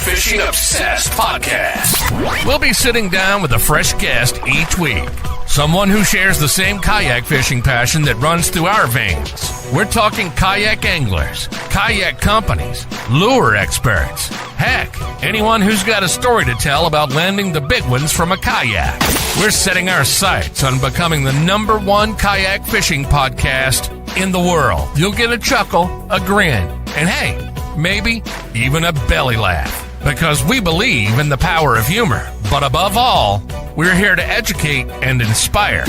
Fishing Obsessed Podcast. We'll be sitting down with a fresh guest each week. Someone who shares the same kayak fishing passion that runs through our veins. We're talking kayak anglers, kayak companies, lure experts. Heck, anyone who's got a story to tell about landing the big ones from a kayak. We're setting our sights on becoming the #1 kayak fishing podcast in the world. You'll get a chuckle, a grin, and hey, maybe even a belly laugh. Because we believe in the power of humor. But above all, we're here to educate and inspire.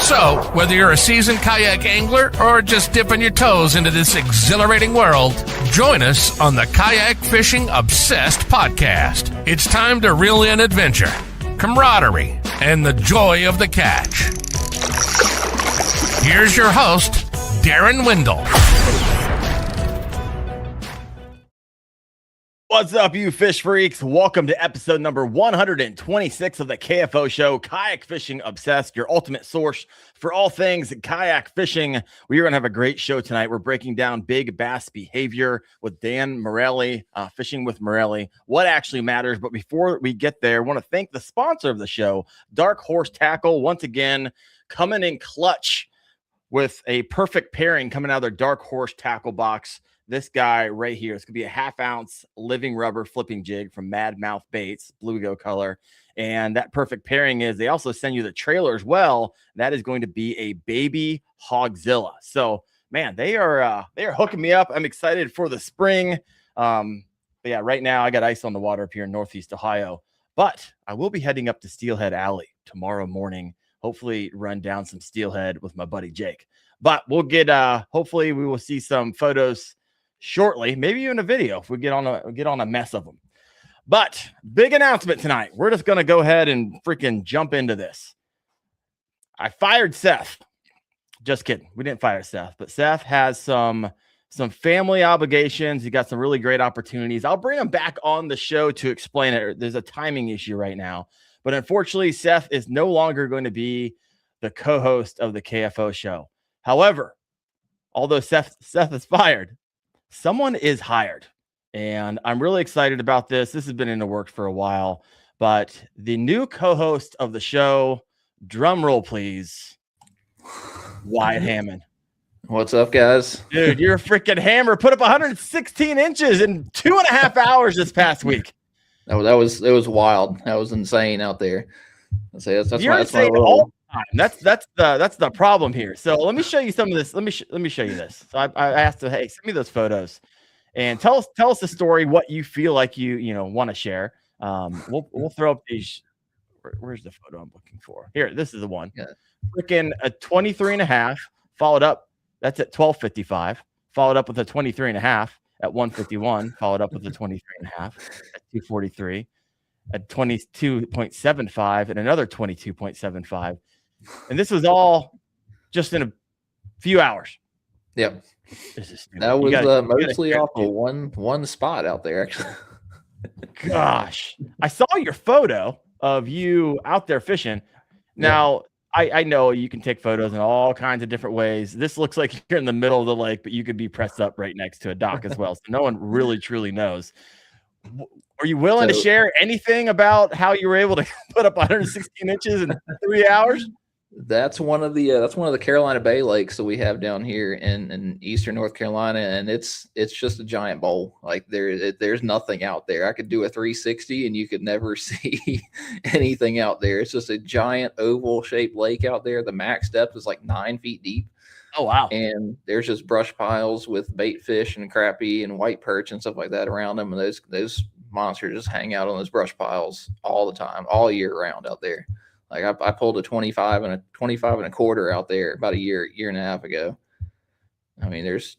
So, whether you're a seasoned kayak angler or just dipping your toes into this exhilarating world, join us on the Kayak Fishing Obsessed Podcast. It's time to reel in adventure, camaraderie, and the joy of the catch. Here's your host, Darren Windle. What's up, you fish freaks? Welcome to episode number 126 of the KFO show, Kayak Fishing Obsessed, your ultimate source for all things kayak fishing. We're going to have a great show tonight. We're breaking down big bass behavior with Dan Morelli, Fishing with Morelli, what actually matters. But before we get there, I want to thank the sponsor of the show, Dark Horse Tackle, once again, coming in clutch with a perfect pairing coming out of their Dark Horse Tackle box. This guy right here, it's going to be a 1/2 ounce living rubber flipping jig from Mad Mouth Baits, bluegill color. And that perfect pairing is they also send you the trailer as well. That is going to be a baby Hogzilla. So, man, they are hooking me up. I'm excited for the spring. But yeah, right now I got ice on the water up here in Northeast Ohio. But I will be heading up to Steelhead Alley tomorrow morning. Hopefully run down some steelhead with my buddy Jake. But we'll get hopefully we will see some photos shortly, maybe even a video if we get on a mess of them. But big announcement tonight. We're just going to go ahead and freaking jump into this. I fired Seth. Just kidding. We didn't fire Seth, but Seth has some family obligations. He got some really great opportunities. I'll bring him back on the show to explain it. There's a timing issue right now, but unfortunately, Seth is no longer going to be the co-host of the KFO show. However, although Seth is fired, someone is hired, and I'm really excited about this. This has been in the works for a while, but the new co-host of the show, drum roll, please, Wyatt Hammond. What's up, guys? Dude, you're a freaking hammer. Put up 116 inches in 2.5 hours this past week. It was wild. That was insane out there. That's you're my all the time. That's the problem here. So let me show you some of this. Let me show you this. So I asked her, hey, send me those photos and tell us the story, what you feel like you want to share. We'll throw up these. Where's the photo I'm looking for? Here, this is the one. Yeah. Freaking a 23.5 followed up. That's at 12:55. Followed up with a 23.5 at 1:51. Followed up with a 23.5 at 2:43. At 22.75 and another 22.75. And this was all just in a few hours. Yep. That was mostly off of one spot out there, actually. Gosh. I saw your photo of you out there fishing. Now, yeah. I know you can take photos in all kinds of different ways. This looks like you're in the middle of the lake, but you could be pressed up right next to a dock as well. So no one really, truly knows. Are you willing to share anything about how you were able to put up 116 inches in 3 hours? That's one of the Carolina Bay lakes that we have down here in eastern North Carolina, and it's just a giant bowl. Like there's nothing out there. I could do a 360 and you could never see anything out there. It's just a giant oval shaped lake out there. The max depth is like 9 feet deep. Oh, wow. And there's just brush piles with bait fish and crappie and white perch and stuff like that around them. And those monsters just hang out on those brush piles all the time, all year round out there. Like I pulled a 25 and a 25.25 out there about a year and a half ago. I mean, there's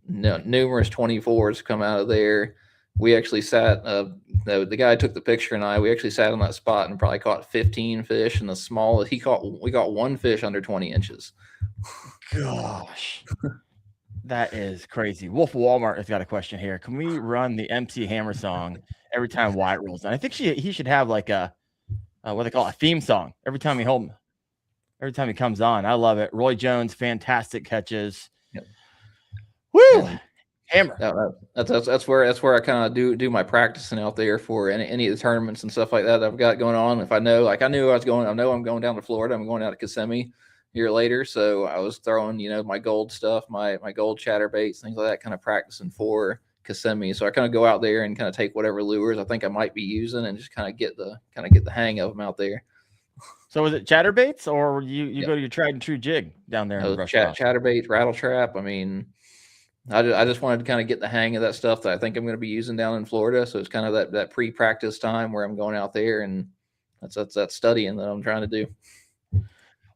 numerous 24s come out of there. We actually sat, the guy took the picture and we actually sat on that spot and probably caught 15 fish. And the smallest we got one fish under 20 inches. Gosh, that is crazy. Wolf Walmart has got a question here. Can we run the MC Hammer song every time Wyatt rolls in? I think he should have like a what they call a theme song every time he comes on. I love it. Roy Jones, fantastic catches. Yep. Woo! Hammer. That's where I kind of do my practicing out there for any of the tournaments and stuff like that I've got going on. If I know, like I know I'm going down to Florida. I'm going out to Kissimmee here later, so I was throwing my gold stuff, my gold chatterbaits, things like that, kind of practicing for Kissimmee. So I kind of go out there and kind of take whatever lures I think I might be using and just kind of get the hang of them out there. So was it chatterbaits, or you go to your tried and true jig down there? Chatterbaits, rattle trap. I mean, I just wanted to kind of get the hang of that stuff that I think I'm going to be using down in Florida. So it's kind of that pre-practice time where I'm going out there, and that's that studying that I'm trying to do.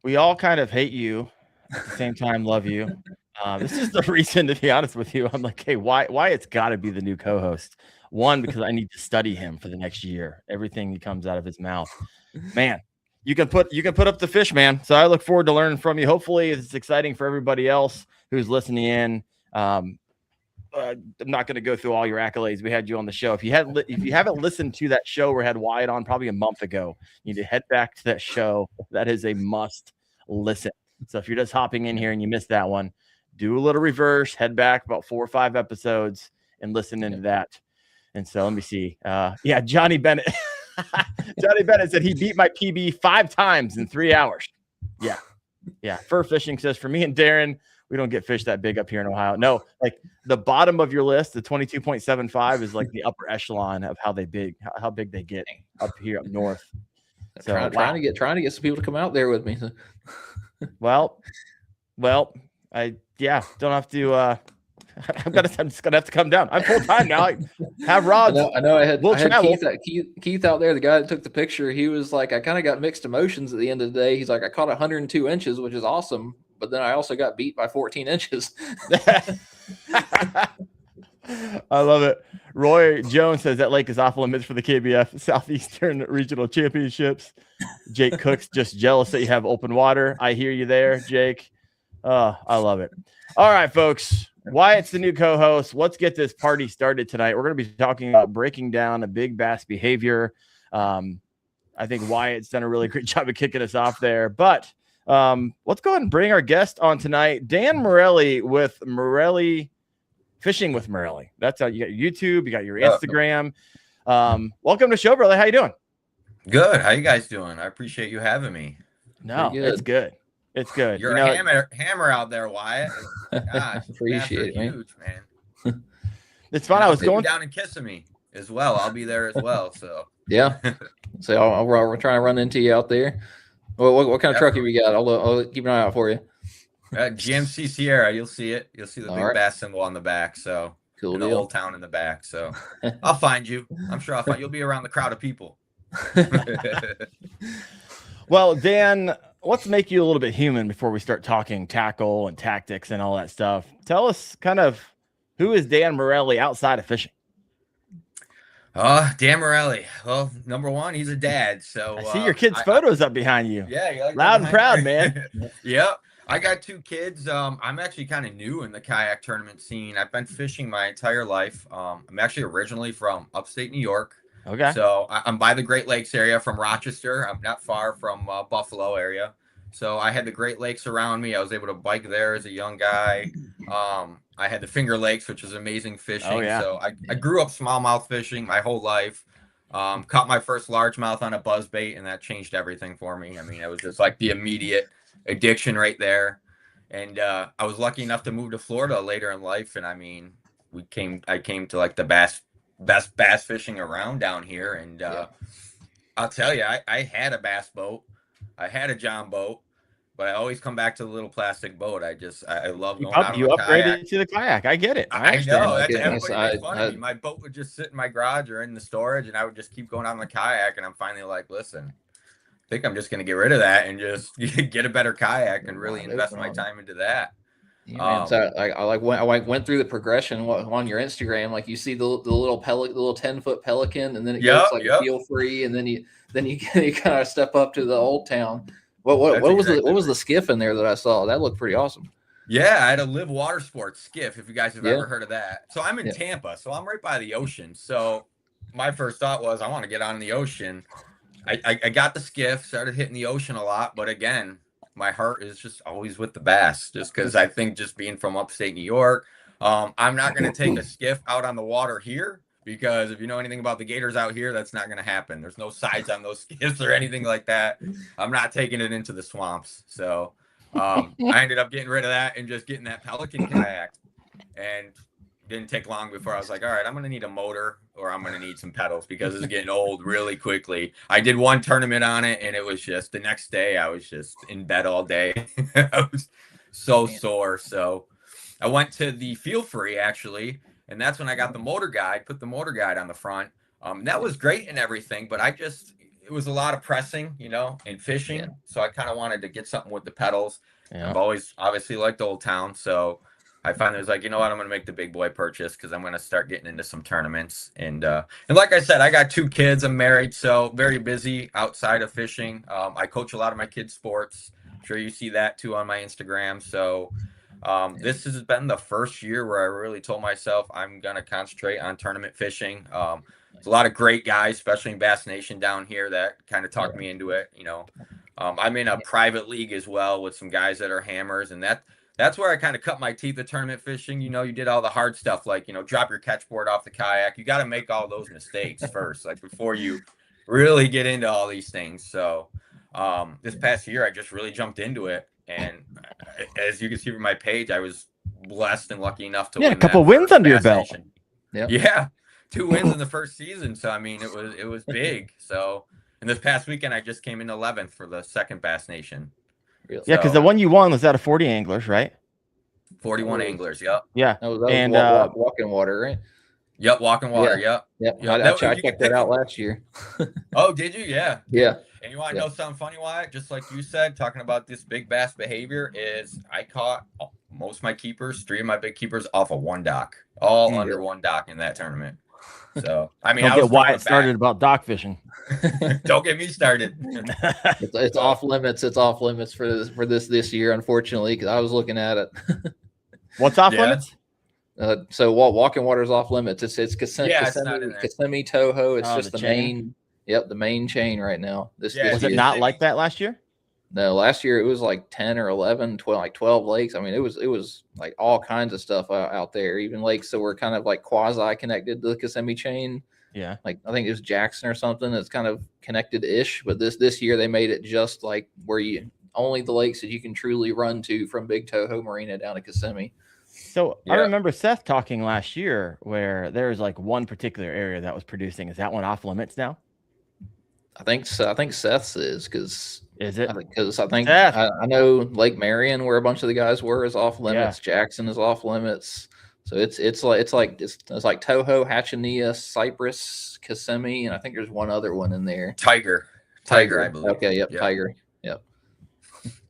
We all kind of hate you at the same time, love you. This is the reason, to be honest with you. I'm like, hey, why it's got to be the new co-host. One, because I need to study him for the next year. Everything that comes out of his mouth, man. You can put up the fish, man. So I look forward to learning from you. Hopefully, it's exciting for everybody else who's listening in. I'm not going to go through all your accolades. We had you on the show. If you haven't listened to that show we had Wyatt on probably a month ago, you need to head back to that show. That is a must listen. So if you're just hopping in here and you missed that one, do a little reverse, head back about 4 or 5 episodes and listen into that. And so let me see. Johnny Bennett. Johnny Bennett said he beat my PB 5 times in 3 hours. Yeah. Fur fishing says, for me and Darren, we don't get fish that big up here in Ohio. No, like the bottom of your list, the 22.75 is like the upper echelon of how big they get up here up north. So trying to get some people to come out there with me. Well, I don't have to. I'm just gonna have to come down. I'm full time now. I have rods. I know. I had Keith out there, the guy that took the picture. He was like, I kind of got mixed emotions at the end of the day. He's like, I caught 102 inches, which is awesome, but then I also got beat by 14 inches. I love it. Roy Jones says that lake is off limits for the KBF Southeastern Regional Championships. Jake Cook's just jealous that you have open water. I hear you there, Jake. I love it. All right, folks. Wyatt's the new co-host. Let's get this party started tonight. We're going to be talking about breaking down a big bass behavior. I think Wyatt's done a really great job of kicking us off there. But let's go ahead and bring our guest on tonight, Dan Morelli with Morelli Fishing with Morelli. That's how you got your YouTube, you got your Instagram. Welcome to the show, brother. How you doing? Good. How you guys doing? I appreciate you having me. No, it's good. It's good. You're a hammer out there, Wyatt. Gosh, appreciate it, huge, man. It's fun. I was going down and kissing me as well. I'll be there as well. So yeah. So we're trying to run into you out there. What kind of truck have you got? I'll keep an eye out for you. GMC Sierra. You'll see it. You'll see the big bass symbol on the back. So cool. The old town in the back. So I'll find you. I'm sure I'll find you. You'll be around the crowd of people. Well, Dan, let's make you a little bit human before we start talking tackle and tactics and all that stuff. Tell us kind of who is Dan Morelli outside of fishing? Dan Morelli. Well, number one, he's a dad. So I see your kids' photos up behind you. Yeah, you like loud and proud, man. Yep. I got 2 kids. I'm actually kind of new in the kayak tournament scene. I've been fishing my entire life. I'm actually originally from upstate New York. Okay. So I'm by the Great Lakes area from Rochester. I'm not far from Buffalo area. So I had the Great Lakes around me. I was able to bike there as a young guy. I had the Finger Lakes, which is amazing fishing. Oh, yeah. So I grew up smallmouth fishing my whole life. Caught my first largemouth on a buzzbait, and that changed everything for me. I mean, it was just like the immediate addiction right there. And I was lucky enough to move to Florida later in life. And I mean, I came to like the best bass fishing around down here. And I'll tell you, I had a bass boat. I had a John boat, but I always come back to the little plastic boat. I love going out on the kayak. You upgraded to the kayak. I get it. I know. Everybody makes fun of me. My boat would just sit in my garage or in the storage, and I would just keep going out on the kayak. And I'm finally like, listen, I think I'm just going to get rid of that and just get a better kayak and really invest my time into that. Yeah, so I went through the progression on your Instagram. Like you see the little 10-foot Pelican, and then it goes like feel free, and then you kind of step up to the Old Town. What was the skiff in there that I saw? That looked pretty awesome. Yeah, I had a Live Water Sports skiff. If you guys have ever heard of that, so I'm in Tampa, so I'm right by the ocean. So my first thought was I want to get on the ocean. I got the skiff, started hitting the ocean a lot, but again, my heart is just always with the bass, just because I think just being from upstate New York, I'm not going to take a skiff out on the water here because if you know anything about the gators out here, that's not going to happen. There's no sides on those skiffs or anything like that. I'm not taking it into the swamps. So I ended up getting rid of that and just getting that Pelican kayak. And didn't take long before I was like, all right, I'm going to need a motor or I'm going to need some pedals because it's getting old really quickly. I did one tournament on it and it was just the next day I was just in bed all day. I was so sore. So I went to the Feel Free actually. And that's when I got the motor guide, put the motor guide on the front. That was great and everything, but it was a lot of pressing, and fishing. Yeah. So I kind of wanted to get something with the pedals. Yeah. I've always obviously liked Old Town. So I finally was like, you know what, I'm going to make the big boy purchase because I'm going to start getting into some tournaments. And like I said, I got 2 kids. I'm married, so very busy outside of fishing. I coach a lot of my kids' sports. I'm sure you see that too on my Instagram. So this has been the first year where I really told myself I'm going to concentrate on tournament fishing. There's a lot of great guys, especially in Bass Nation down here, that kind of talked me into it. I'm in a private league as well with some guys that are hammers, and that's where I kind of cut my teeth at tournament fishing. You did all the hard stuff, like, drop your catch board off the kayak. You got to make all those mistakes first, like before you really get into all these things. So this past year, I just really jumped into it. And as you can see from my page, I was blessed and lucky enough to win a couple wins under your belt. Yeah. 2 wins in the first season. So, I mean, it was big. So, and this past weekend, I just came in 11th for the second Bass Nation. Yeah, because the one you won was out of 40 anglers, right? 41 anglers, yep. Yeah. That was walking water, right? Yep, walking water, yep. I checked that out last year. Oh, did you? Yeah. Yeah. And you want to know something funny, Wyatt? Just like you said, talking about this big bass behavior is I caught most of my keepers, 3 of my big keepers off of one dock, all under one dock in that tournament. So, I mean, don't get Wyatt started about dock fishing. Don't get me started. It's off limits. It's off limits for this year, unfortunately, because I was looking at it. What's off limits? So walking water is off limits. It's Kissimmee, Toho. It's just the main. Yep, the main chain right now. Was it not like that last year? No, last year it was like 10 or 11, 12 lakes. I mean, it was like all kinds of stuff out there, even lakes that were kind of like quasi connected to the Kissimmee chain. Yeah. Like I think it was Jackson or something that's kind of connected-ish, but this year they made it just like where only the lakes that you can truly run to from Big Toho Marina down to Kissimmee. So I remember Seth talking last year where there was like one particular area that was producing. Is that one off limits now? I think so. I think Seth's is because is it? Because I think I know Lake Marion, where a bunch of the guys were, is off limits. Yeah. Jackson is off limits. So it's like Toho, Hatchineah, Cypress, Kissimmee, and I think there's one other one in there. Tiger, I believe. Okay, yep. Tiger. Yep.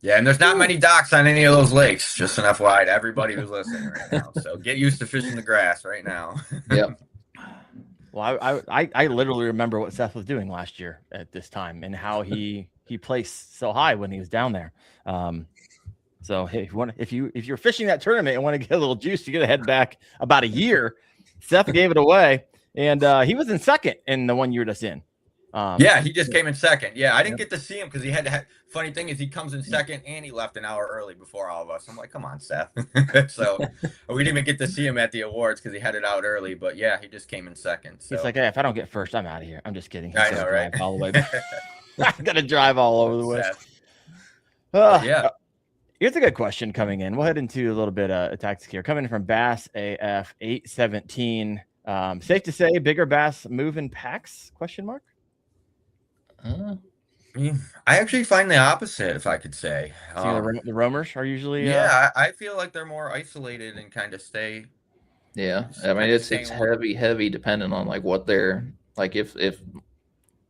Yeah, and there's not many docks on any of those lakes. Just an FYI to everybody who's listening right now. So get used to fishing the grass right now. Yep. Well, I literally remember what Seth was doing last year at this time and how he placed so high when he was down there. So hey, if you're fishing that tournament and want to get a little juice, you got to head back about a year. Seth gave it away, and he was in second in the one year that's in. Yeah, he just came in second. Yeah, I didn't get to see him because he had to have. Funny thing is, he comes in second and he left an hour early before all of us. I'm like, come on, Seth. So we didn't even get to see him at the awards because he had it out early. But yeah, he just came in second. So. He's like, hey, if I don't get first, I'm out of here. I'm just kidding. I know, right? All the way. I'm gonna drive all over the West. Yeah. Here's a good question coming in. We'll head into a little bit of tactics here. Coming from Bass AF 817. Safe to say, bigger bass move in packs? ? I actually find the opposite, if I could say. The roamers are usually. Yeah, I feel like they're more isolated and kind of stay. Yeah, I mean it's heavy depending on like what they're like. If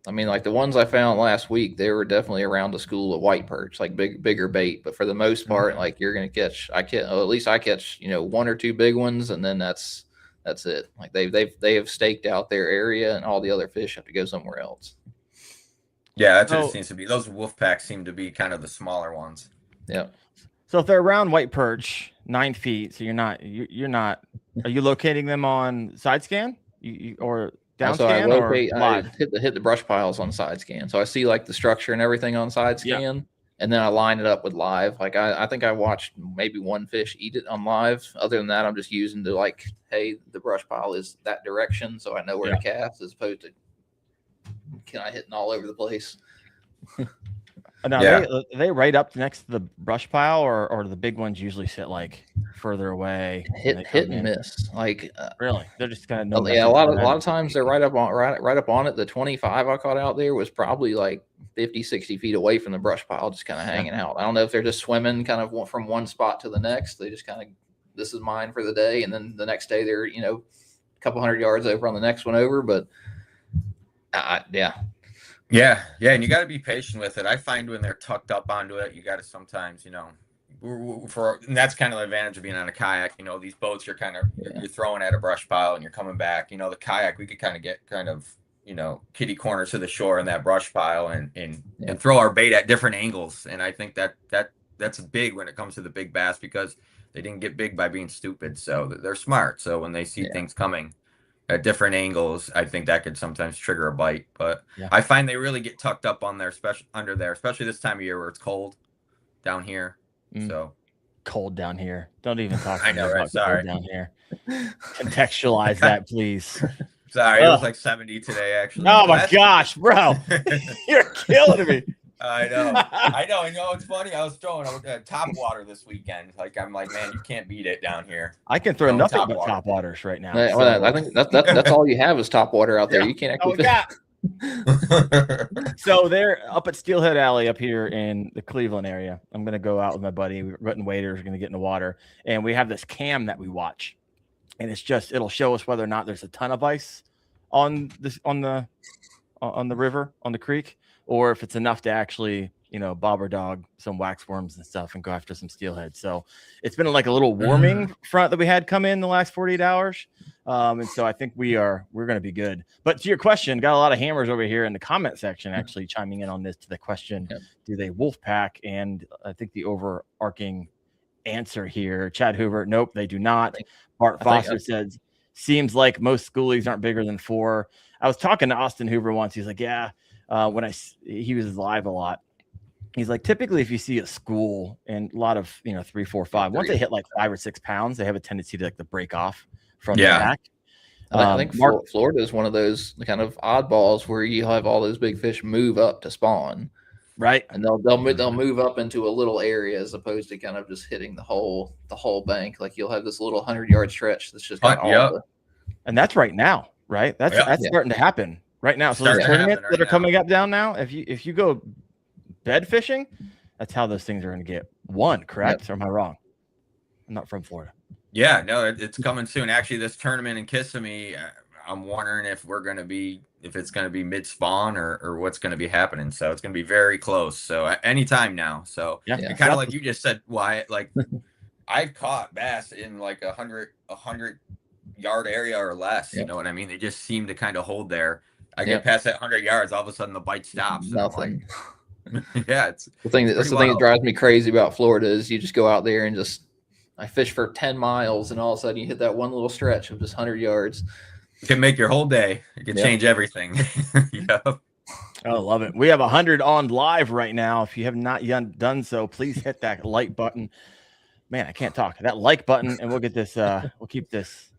I mean like the ones I found last week, they were definitely around the school of white perch, like bigger bait. But for the most part, like you're gonna catch. At least I catch 1 or 2 big ones, and then that's it. Like they have staked out their area, and all the other fish have to go somewhere else. Yeah, that's what it seems to be. Those wolf packs seem to be kind of the smaller ones. Yeah. So if they're around white perch, 9 feet, so you're not. Are you locating them on side scan or down scan or live? I hit the brush piles on side scan. So I see like the structure and everything on side scan, and then I line it up with live. Like I think I watched maybe one fish eat it on live. Other than that, I'm just using to like, hey, the brush pile is that direction, so I know where to cast, as opposed to can I hitting all over the place. Now, are they right up next to the brush pile, or the big ones usually sit like further away? Hit and miss. Like really, they're just kind of a lot of times they're right up on it. The 25 I caught out there was probably like 50, 60 feet away from the brush pile, just kind of hanging out. I don't know if they're just swimming kind of from one spot to the next. They just kind of, this is mine for the day, and then the next day they're a couple hundred yards over on the next one over. But Yeah, and you got to be patient with it. I find when they're tucked up onto it, you got to sometimes, and that's kind of the advantage of being on a kayak. These boats, you're throwing at a brush pile and you're coming back. The kayak, we could kind of get kitty corner to the shore in that brush pile and throw our bait at different angles. And I think that's big when it comes to the big bass, because they didn't get big by being stupid. So they're smart. So when they see things coming at different angles, I think that could sometimes trigger a bite. But I find they really get tucked up on there, under there, especially this time of year where it's cold down here. So cold down here. Don't even talk. I know, right? Sorry. Down here. Contextualize that, please. Sorry, it was like 70 today, actually. Oh my gosh, bro, you're killing me. I know. It's funny. I was throwing top water this weekend. I'm like, man, you can't beat it down here. I can throw nothing but top waters right now. I think that's all you have is top water out there. You can't actually. So they're up at Steelhead Alley up here in the Cleveland area. I'm going to go out with my buddy. We're getting waders. We're going to get in the water, and we have this cam that we watch, and it'll show us whether or not there's a ton of ice on the river, on the creek, or if it's enough to actually, bob or dog some waxworms and stuff and go after some steelhead. So it's been like a little warming front that we had come in the last 48 hours. And so I think we're going to be good. But to your question, got a lot of hammers over here in the comment section actually chiming in on this, to the question, do they wolf pack? And I think the overarching answer here, Chad Hoover, nope, they do not. Bart Foster says, seems like most schoolies aren't bigger than 4. I was talking to Austin Hoover once. He's like, he was live a lot. He's like, typically if you see a school and a lot of 3, 4, 5, once they hit like 5 or 6 pounds, they have a tendency to to break off from the pack. I think Florida is one of those kind of oddballs where you have all those big fish move up to spawn, right? And they'll move up into a little area as opposed to kind of just hitting the whole bank. Like you'll have this little 100-yard stretch that's just and that's right now, right? That's starting to happen right now. So those tournaments that are coming up down now, if you go bed fishing, that's how those things are going to get won, correct? Or am I wrong? I'm not from Florida. Yeah, no, it's coming soon. Actually, this tournament in Kissimmee, I'm wondering if it's going to be mid spawn or what's going to be happening. So it's going to be very close. So anytime now. So kind of like you just said, Wyatt, like I've caught bass in like 100-yard area or less. You know what I mean? They just seem to kind of hold there. I get past that 100 yards, all of a sudden the bite stops. Nothing. It's the thing that drives me crazy about Florida is you just go out there and I fish for 10 miles and all of a sudden you hit that one little stretch of just 100 yards. It can make your whole day. It can change everything. I love it. We have 100 on live right now. If you have not yet done so, please hit that like button. Man, I can't talk. That like button, and we'll get this. We'll keep this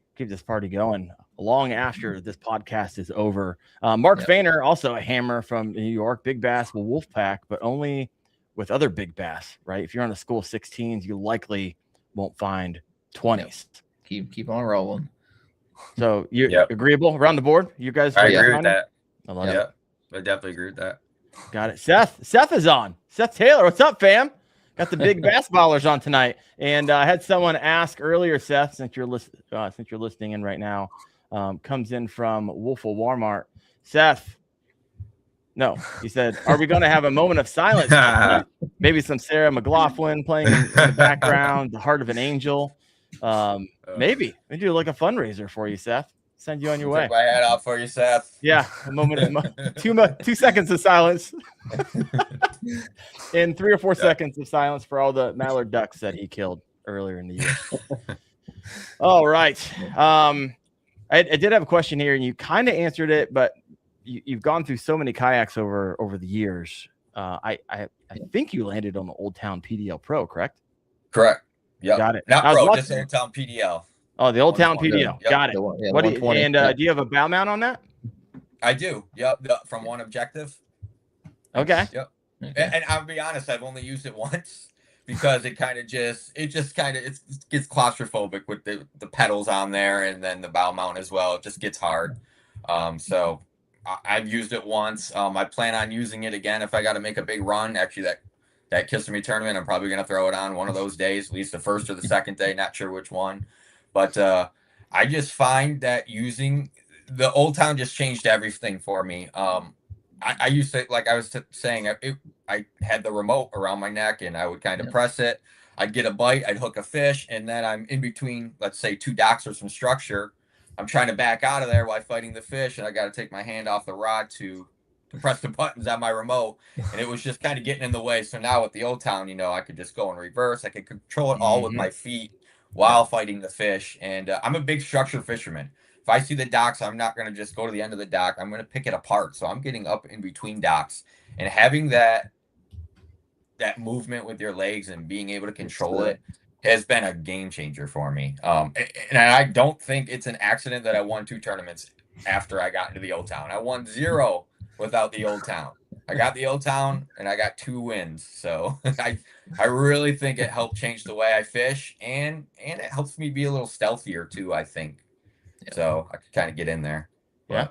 party going long after this podcast is over. Mark Fainer, also a hammer from New York. Big bass will wolf pack, but only with other big bass, right? If you're on a school 16s, you likely won't find 20s. Keep on rolling. So you're agreeable around the board? You guys? I agree with that. I love it. I definitely agree with that. Got it. Seth is on. Seth Taylor, what's up, fam? Got the big bass ballers on tonight. And I had someone ask earlier, Seth, since you're listening in right now, comes in from Wolf of Walmart. Seth, no, he said, are we going to have a moment of silence? Maybe some Sarah McLaughlin playing in the background, The Heart of an Angel. Maybe we do like a fundraiser for you, Seth. Send you on your way. Take my hat off for you, Seth. Yeah, a moment of 2 seconds of silence. And 3 or 4 seconds of silence for all the mallard ducks that he killed earlier in the year. All right. I did have a question here, and you kind of answered it, but you've gone through so many kayaks over the years. I think you landed on the Old Town PDL Pro, correct? Correct. Yeah. Got it. Not I was Pro, watching- just Old Town PDL. Oh, the Old Town 120. PDL. Yep. Got it. The one- yeah, What do you, 120. and do you have a bow mount on that? I do. Yep. From One Objective. Okay. Yep. Okay. And I'll be honest, I've only used it once because it gets claustrophobic with the pedals on there and then the bow mount as well. It just gets hard. So I've used it once. I plan on using it again if I got to make a big run. Actually, that Kissimmee tournament, I'm probably going to throw it on one of those days, at least the first or the second day, not sure which one. But I just find that using the Old Town just changed everything for me. I used to, like I was saying, I had the remote around my neck and I would kind of press it. I'd get a bite, I'd hook a fish, and then I'm in between, let's say, two docks or some structure. I'm trying to back out of there while fighting the fish, and I got to take my hand off the rod to press the buttons on my remote, and it was just kind of getting in the way. So now with the Old Town, I could just go in reverse. I could control it all with my feet while fighting the fish, and I'm a big structure fisherman. If I see the docks, I'm not going to just go to the end of the dock. I'm going to pick it apart. So I'm getting up in between docks, and having that movement with your legs and being able to control it has been a game changer for me. And I don't think it's an accident that I won 2 tournaments after I got into the Old Town. I won 0 without the Old Town. I got the Old Town and I got 2 wins. So I really think it helped change the way I fish, and it helps me be a little stealthier too, I think. So I could kind of get in there. Yeah.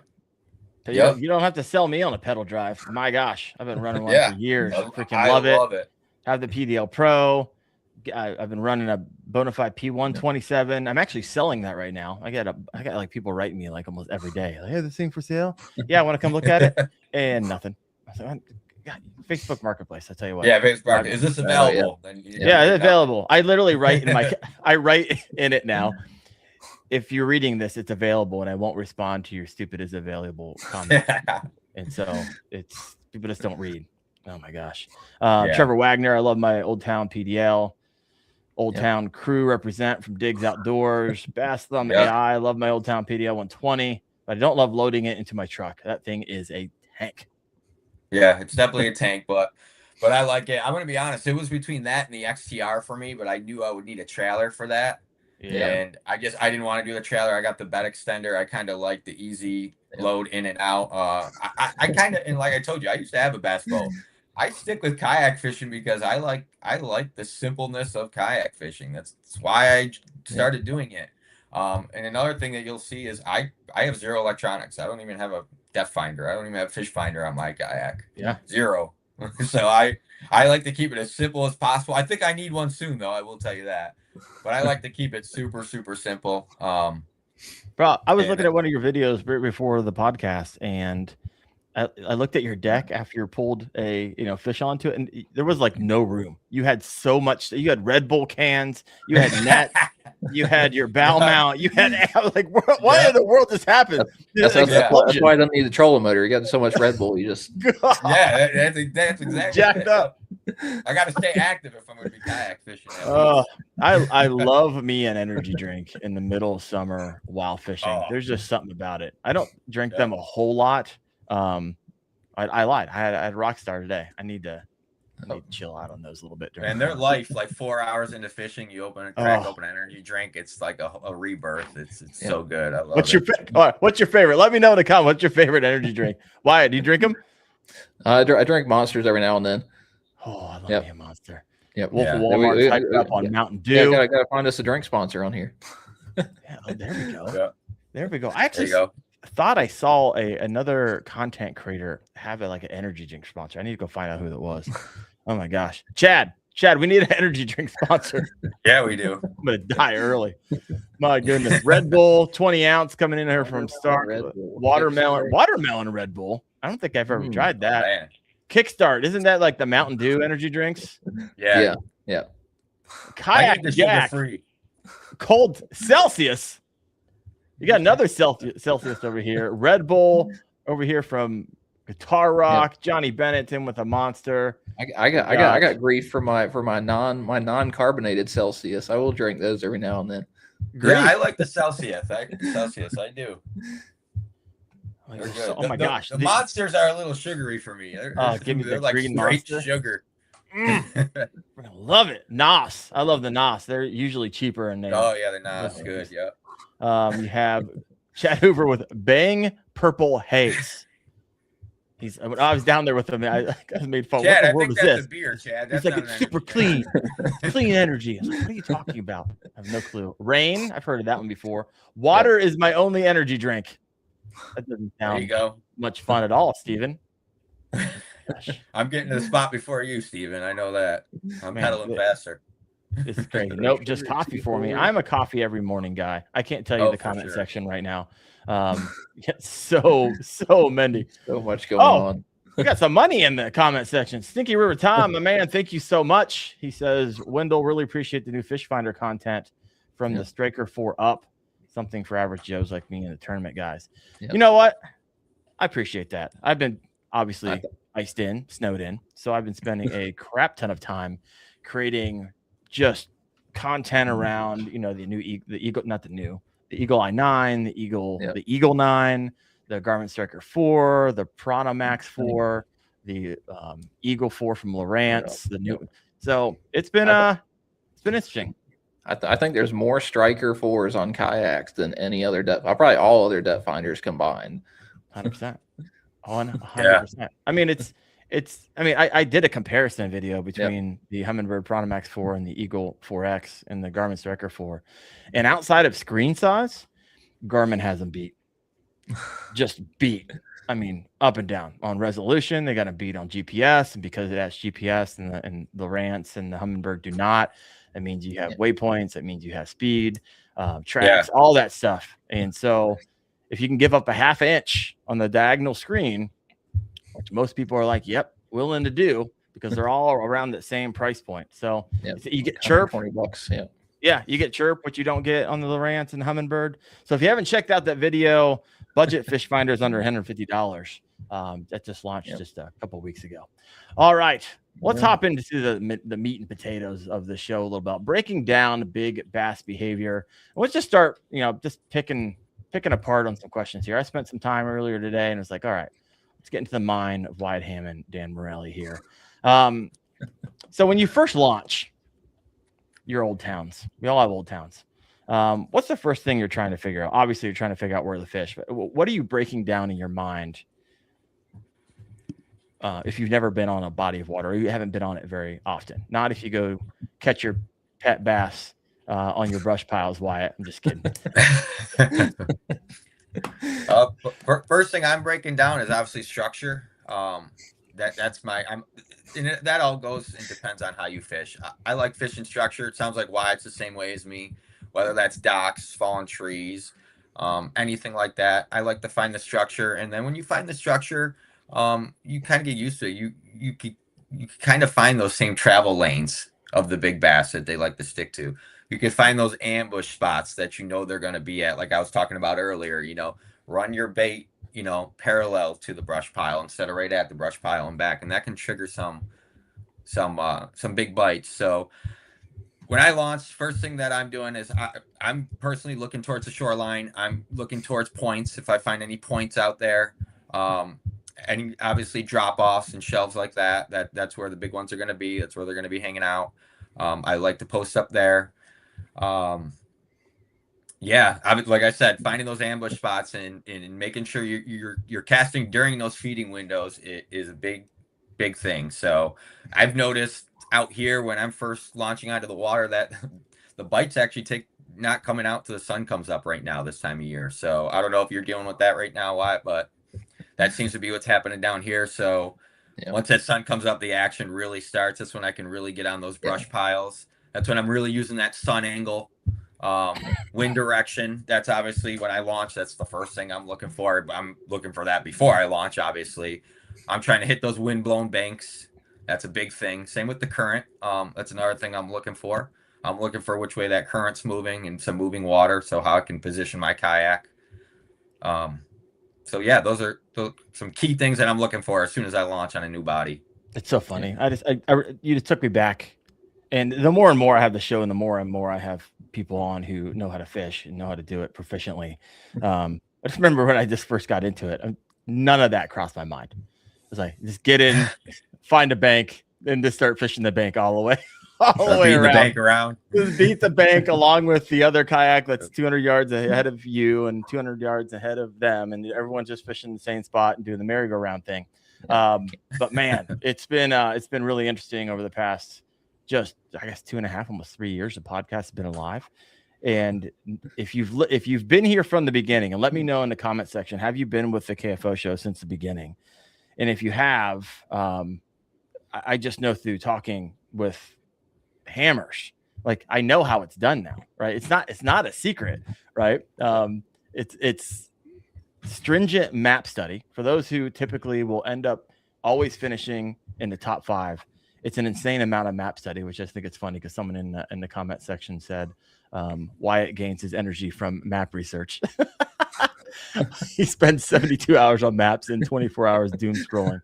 But, You don't have to sell me on a pedal drive. My gosh, I've been running one for years. Freaking love it. Have the PDL Pro. I've been running a Bonafide P127. I'm actually selling that right now. I got like people writing me like almost every day. Like, hey, this thing for sale? Yeah, I want to come look at it. And nothing. So Facebook Marketplace. I tell you what. Yeah, Facebook Market. Is this available? Yeah, it's available. I literally write in I write in it now. If you're reading this, it's available, and I won't respond to your stupid is available comment. And so it's people just don't read. Oh my gosh. Trevor Wagner, I love my Old Town PDL. Old Town crew represent from Diggs Outdoors. Bass Thumb AI. I love my Old Town PDL 120, but I don't love loading it into my truck. That thing is a tank. Yeah, it's definitely a tank, but I like it. I'm going to be honest. It was between that and the XTR for me, but I knew I would need a trailer for that. Yeah. And I didn't want to do the trailer. I got the bed extender. I kind of like the easy load in and out. I kind of, and like I told you, I used to have a bass boat. I stick with kayak fishing because I like the simpleness of kayak fishing. That's why I started doing it. And another thing that you'll see is I have 0 electronics. I don't even have a depth finder. I don't even have a fish finder on my kayak. Yeah. 0. So I like to keep it as simple as possible. I think I need one soon though. I will tell you that. But I like to keep it super, super simple. Bro, I was looking at one of your videos before the podcast, and I looked at your deck after you pulled a fish onto it, and there was like no room. You had so much. You had Red Bull cans, you had nets, you had your bow mount, you had. I was like, what in the world just happened? That's why I don't need the trolling motor. You got so much Red Bull, you just that's exactly jacked up. I got to stay active if I'm going to be kayak fishing. I love me an energy drink in the middle of summer while fishing. There's just something about it. I don't drink them a whole lot. I lied. I had Rockstar today. I need to chill out on those a little bit. And their life, like 4 hours into fishing, you open an energy drink. It's like a rebirth. It's so good. I love it. What's your favorite? Let me know in the comments. What's your favorite energy drink? Wyatt, do you drink them? I drink Monsters every now and then. Oh, I love me a Monster. Yep. Wolf of Walmart's hyped up on Mountain Dew. Yeah, gotta find us a drink sponsor on here. There we go. Yeah. There we go. I actually thought I saw another content creator have like an energy drink sponsor. I need to go find out who that was. Oh my gosh. Chad, we need an energy drink sponsor. Yeah, we do. I'm gonna die early. My goodness. Red Bull 20 ounce coming in here from Start. Watermelon Red Bull. I don't think I've ever tried that. Man. Kickstart, isn't that like the Mountain Dew energy drinks? Yeah. Kayak Jack, cold Celsius. You got another Celsius over here. Red Bull over here from Guitar Rock. Johnny Bennett in with a Monster. I got grief for my non-carbonated Celsius. I will drink those every now and then. Yeah, I like the Celsius. I do. They're good. Oh my gosh. The monsters are a little sugary for me. Give me the like green straight monster. sugar. I love it. Nos. I love the Nos. They're usually cheaper and Oh yeah, they're not good. Yeah. You have Chad Hoover with Bang Purple Haze. I was down there with him. I made fun. Chad, What the word is this? A beer, Chad. He's like, it's super clean, clean energy. I was like, what are you talking about? I have no clue. Rain. I've heard of that one before. Water is my only energy drink. That doesn't sound much fun at all, Steven. I'm getting to the spot before you, Steven. I know that. I'm pedaling faster. This is crazy. Nope, just coffee for me. I'm a coffee every morning guy. I can't tell you the comment section right now. So many. So much going on. We got some money in the comment section. Stinky River Tom, my man, thank you so much. He says, Wendell, really appreciate the new fish finder content from the Striker 4 Up. Something for average Joes like me and the tournament guys. Yep. You know what? I appreciate that. I've been obviously snowed in. So I've been spending a crap ton of time creating just content around, the Eagle i9, the Eagle 9, the Garmin Striker 4, the Prana Max 4, the Eagle 4 from Lowrance, the new. So it's been interesting. I think there's more Striker 4s on kayaks than any other probably all other depth finders combined. 100%. On 100%. I mean, I did a comparison video between the Humminbird Prana Max 4 and the Eagle 4X and the Garmin Striker 4. And outside of screen size, Garmin has them beat. Just beat. I mean, up and down. On resolution, they got a beat on GPS. And because it has GPS and the Lowrance and the Humminbird do not, that means you have waypoints. That means you have speed, tracks, all that stuff. And so if you can give up a half inch on the diagonal screen, which most people are like, yep, willing to do because they're all around the same price point. So you get chirp. $20. Yeah, you get chirp, which you don't get on the Lowrance and Humminbird. So if you haven't checked out that video, budget fish finders under $150. That just launched just a couple of weeks ago. All right, let's hop into the meat and potatoes of the show a little bit, breaking down big bass behavior. Let's just start, just picking apart on some questions here. I spent some time earlier today and was like, all right, let's get into the mind of Wyatt Hammond, Dan Morelli here. So when you first launch your old towns, we all have old towns. What's the first thing you're trying to figure out? Obviously, you're trying to figure out where the fish, but what are you breaking down in your mind? If you've never been on a body of water or you haven't been on it very often, not if you go catch your pet bass on your brush piles, Wyatt. I'm just kidding. First thing I'm breaking down is obviously structure. That all goes and depends on how you fish. I like fishing structure. It sounds like Wyatt's the same way as me, whether that's docks, fallen trees, anything like that. I like to find the structure. And then when you find the structure, you kind of get used to it. You kind of find those same travel lanes of the big bass that they like to stick to. You can find those ambush spots that they're going to be at. Like I was talking about earlier, run your bait, parallel to the brush pile instead of right at the brush pile and back. And that can trigger some big bites. So when I launch, first thing that I'm doing is I'm personally looking towards the shoreline. I'm looking towards points. If I find any points out there, any obviously drop-offs and shelves like that's where the big ones are going to be. That's where they're going to be hanging out. I like to post up there. Like I said, finding those ambush spots and making sure you're casting during those feeding windows is a big thing. So I've noticed out here when I'm first launching out of the water that the bites actually not coming out till the sun comes up right now this time of year. So I don't know if you're dealing with that right now, Wyatt, but that seems to be what's happening down here. So once that sun comes up, the action really starts. That's when I can really get on those brush piles. That's when I'm really using that sun angle, wind direction. That's obviously when I launch. That's the first thing I'm looking for. I'm looking for that before I launch, obviously. I'm trying to hit those wind-blown banks. That's a big thing. Same with the current. That's another thing I'm looking for. I'm looking for which way that current's moving and some moving water, so how I can position my kayak. Those are some key things that I'm looking for as soon as I launch on a new body. It's so funny. You just took me back. And the more and more I have the show and the more and more I have people on who know how to fish and know how to do it proficiently. I just remember when I just first got into it, none of that crossed my mind. It was like, just get in, find a bank, and just start fishing the bank all the way. All the way around. The bank around. Just beat the bank along with the other kayak that's 200 yards ahead of you and 200 yards ahead of them, and everyone's just fishing the same spot and doing the merry-go-round thing. But man, it's been really interesting over the past just, I guess, 2.5, almost 3 years. The podcast has been alive, and if you've been here from the beginning, and let me know in the comment section, have you been with the KFO show since the beginning? And if you have, I just know through talking with hammers, like I know how it's done now, right? It's not a secret, right? It's stringent map study for those who typically will end up always finishing in the top 5. It's an insane amount of map study, which I think it's funny because someone in the comment section said Wyatt gains his energy from map research. He spends 72 hours on maps and 24 hours doom scrolling.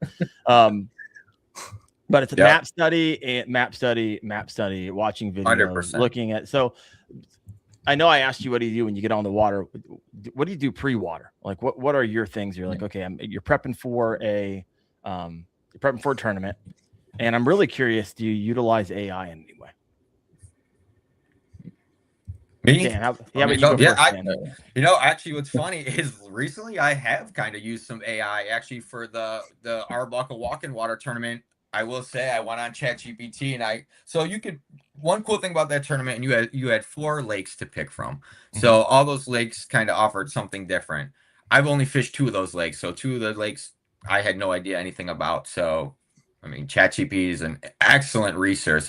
But it's a map study, watching videos, 100%. Looking at. So I know I asked you, what do you do when you get on the water? What do you do pre-water? Like, what are your things? You're like, okay, you're prepping for a tournament, and I'm really curious. Do you utilize AI in any way? Me? Dan, actually, what's funny is recently I have kind of used some AI actually for the Arbuckle Walk-in Water tournament. I will say I went on ChatGPT and one cool thing about that tournament, and you had 4 lakes to pick from. So all those lakes kind of offered something different. I've only fished 2 of those lakes. So 2 of the lakes I had no idea anything about. So, I mean, ChatGPT is an excellent research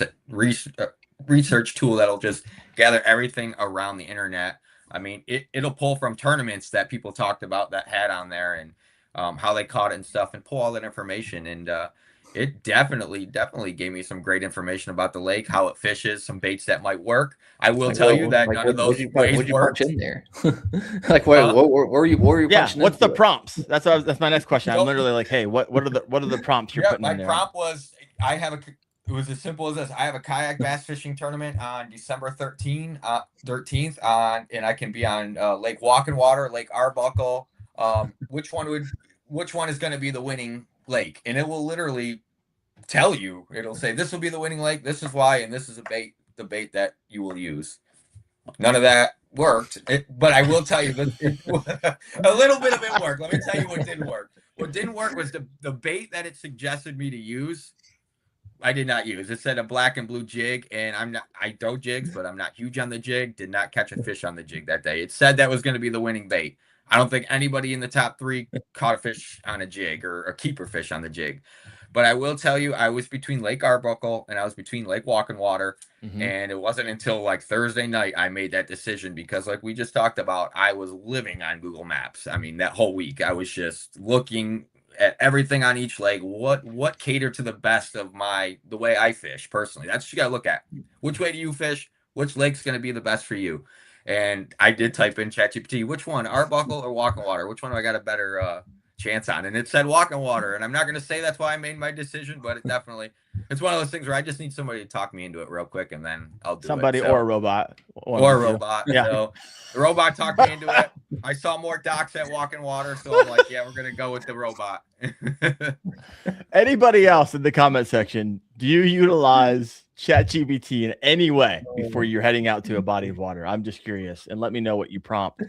tool that'll just gather everything around the internet. I mean, it'll pull from tournaments that people talked about that had on there and how they caught it and stuff, and pull all that information. And it definitely gave me some great information about the lake, how it fishes, some baits that might work. I will tell you that none of those ways worked in there. Like, what were you punching what's the it? prompts? That's my next question. I'm literally like, hey, what are the prompts you're putting in there? My prompt was, it was as simple as this. I have a kayak bass fishing tournament on December 13th and I can be on Lake Walk-in Water, Lake Arbuckle. Which one is going to be the winning lake? And it will literally tell you. It'll say, this will be the winning lake, this is why, and this is the bait that you will use. None of that worked, but I will tell you that a little bit of it worked. Let me tell you what didn't work. What didn't work was the bait that it suggested me to use. I did not use. It said a black and blue jig, and I throw jigs, but I'm not huge on the jig. Did not catch a fish on the jig that day. It said that was going to be the winning bait. I don't think anybody in the top 3 caught a fish on a jig or a keeper fish on the jig. But I will tell you, I was between Lake Arbuckle and I was between Lake Walk-in Water. And it wasn't until like Thursday night I made that decision because, like we just talked about, I was living on Google Maps. I mean, that whole week I was just looking at everything on each lake. What catered to the best of the way I fish personally. That's what you got to look at. Which way do you fish? Which lake's going to be the best for you? And I did type in ChatGPT, which one, Arbuckle or Walk-in Water? Which one do I got a better chance on? And it said Walk-in Water. And I'm not going to say that's why I made my decision, but it's one of those things where I just need somebody to talk me into it real quick, and then I'll do somebody it. Or a robot. Or a robot. Yeah. So the robot talked me into it. I saw more docks at Walk-in Water, so I'm like, yeah, we're going to go with the robot. Anybody else in the comment section, do you utilize ChatGPT in any way before you're heading out to a body of water? I'm just curious, and let me know what you prompt.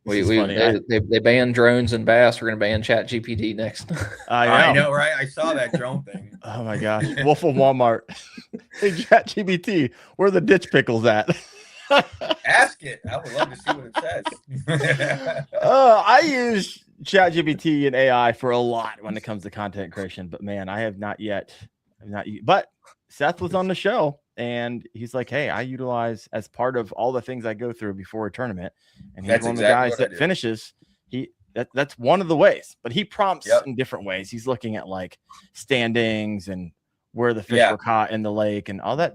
They banned drones and bass. We're going to ban ChatGPT next. I know, right? I saw that drone thing. Oh my gosh. Wolf of Walmart. Hey, ChatGPT, where are the ditch pickles at? Ask it. I would love to see what it says. I use ChatGPT and AI for a lot when it comes to content creation, but man, I have not yet. But Seth was on the show and he's like, hey, I utilize as part of all the things I go through before a tournament. And he's one of the guys that finishes. That's one of the ways, but he prompts in different ways. He's looking at like standings and where the fish were caught in the lake and all that.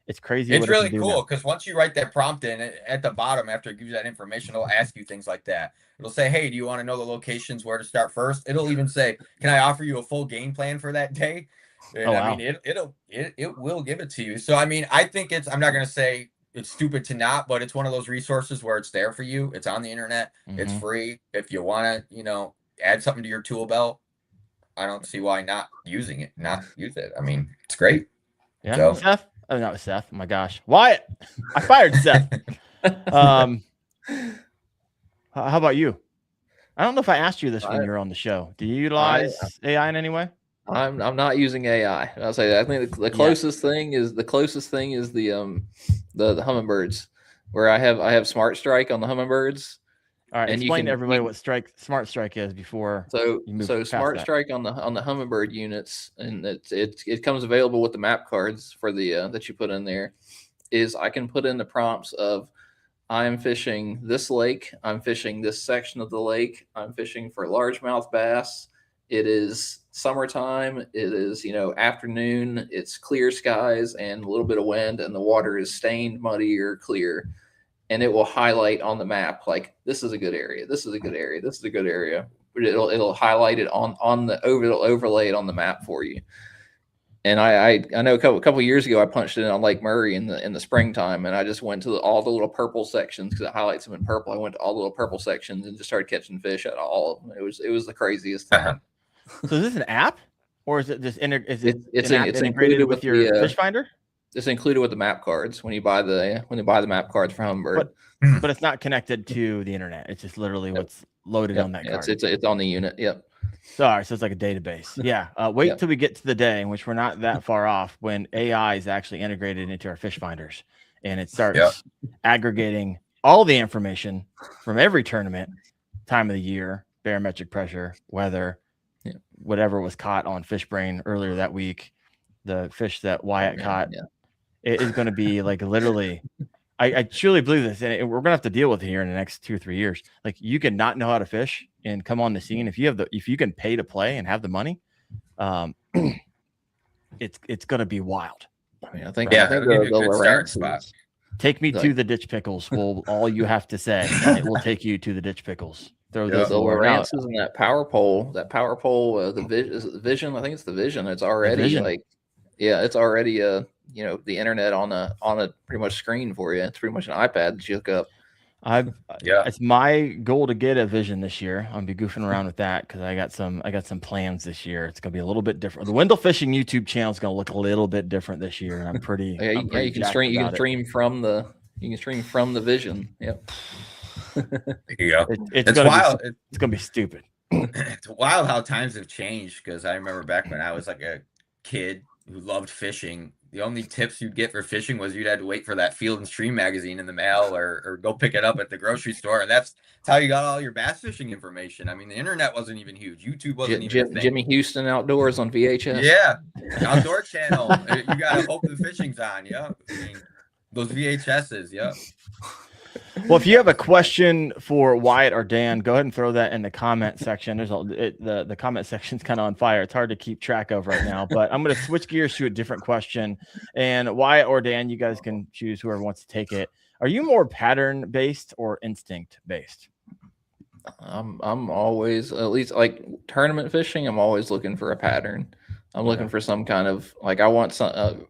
It's crazy. It's really cool because once you write that prompt in at the bottom, after it gives you that information, it'll ask you things like that. It'll say, hey, do you want to know the locations where to start first? It'll even say, can I offer you a full game plan for that day? And I mean, it will give it to you. So, I mean, I think I'm not going to say it's stupid to not, but it's one of those resources where it's there for you. It's on the internet. It's free. If you want to, add something to your tool belt, I don't see why not use it. I mean, it's great. Yeah. So. Seth? Oh, not Seth. Oh my gosh. Wyatt. I fired Seth. How about you? I don't know if I asked you this when you were on the show. Do you utilize AI in any way? I'm not using AI. I'll say that. I think the closest thing is the hummingbirds, where I have Smart Strike on the hummingbirds. All right, and explain to everybody what Smart Strike is before. So Smart Strike on the Hummingbird units, and it comes available with the map cards for the that you put in there. Is I can put in the prompts of I'm fishing this lake, I'm fishing this section of the lake, I'm fishing for largemouth bass. It is summertime. It is afternoon. It's clear skies and a little bit of wind, and the water is stained, muddy, or clear. And it will highlight on the map like this is a good area. This is a good area. This is a good area. It'll highlight it it'll overlay it on the map for you. And I know a couple of years ago I punched it in on Lake Murray in the springtime, and I just went to all the little purple sections because it highlights them in purple. I went to all the little purple sections and just started catching fish at all of them. It was the craziest thing. So is this an app, or is it just it's integrated with your fish finder? It's included with the map cards when you buy the map cards for Hummingbird. But it's not connected to the internet. It's just literally what's loaded on that card. It's on the unit. Yep. So it's like a database. Yeah. Wait till we get to the day in which we're not that far off when AI is actually integrated into our fish finders, and it starts aggregating all the information from every tournament, time of the year, barometric pressure, weather, whatever was caught on FishBrain earlier that week, the fish that Wyatt caught. Yeah. It is going to be like literally, I truly believe this, and we're going to have to deal with it here in the next 2 or 3 years. Like you can not know how to fish and come on the scene if you can pay to play and have the money. It's going to be wild. I mean, I think take me to the ditch pickles. Will all you have to say? It will take you to the ditch pickles. Throw those the Lowrances and that power pole. The Vision. I think it's the Vision. It's already it's already the internet on a pretty much screen for you. It's pretty much an iPad that you hook up. It's my goal to get a Vision this year. I'm gonna be goofing around with that because I got some plans this year. It's gonna be a little bit different. The Wendell Fishing YouTube channel is gonna look a little bit different this year, and I'm pretty. You can stream from the Vision. Yep. There you go. It's wild. It's gonna be stupid. It's wild how times have changed, because I remember back when I was like a kid who loved fishing, the only tips you'd get for fishing was you'd have to wait for that Field and Stream magazine in the mail or go pick it up at the grocery store. And that's how you got all your bass fishing information. I mean, the internet wasn't even huge. YouTube wasn't even a thing. Jimmy Houston Outdoors on VHS. Yeah. Outdoor Channel. You got to hope the fishing's on. Yeah. I mean, those VHSs. Yeah. Well, if you have a question for Wyatt or Dan, go ahead and throw that in the comment section. The comment section's kind of on fire. It's hard to keep track of right now, but I'm going to switch gears to a different question. And Wyatt or Dan, you guys can choose whoever wants to take it. Are you more pattern based or instinct based? I'm always, at least like tournament fishing, I'm always looking for a pattern. I'm looking for some kind of, like, I want some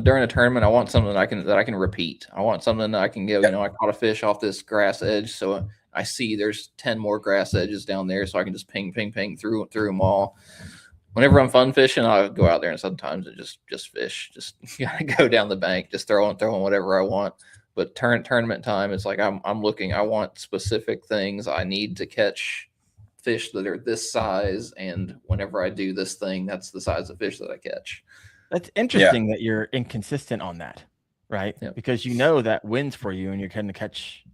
during a tournament, I want something that I can repeat. I want something that I can go, I caught a fish off this grass edge, so I see there's 10 more grass edges down there, so I can just ping through them all. Whenever I'm fun fishing, I'll go out there and sometimes I just fish, just go down the bank, just throwing whatever I want. But tournament time, it's like I'm looking. I want specific things. I need to catch fish that are this size, and whenever I do this thing, that's the size of fish that I catch. That's interesting that you're inconsistent on that, right? Yep. Because that wins for you, and you're going to catch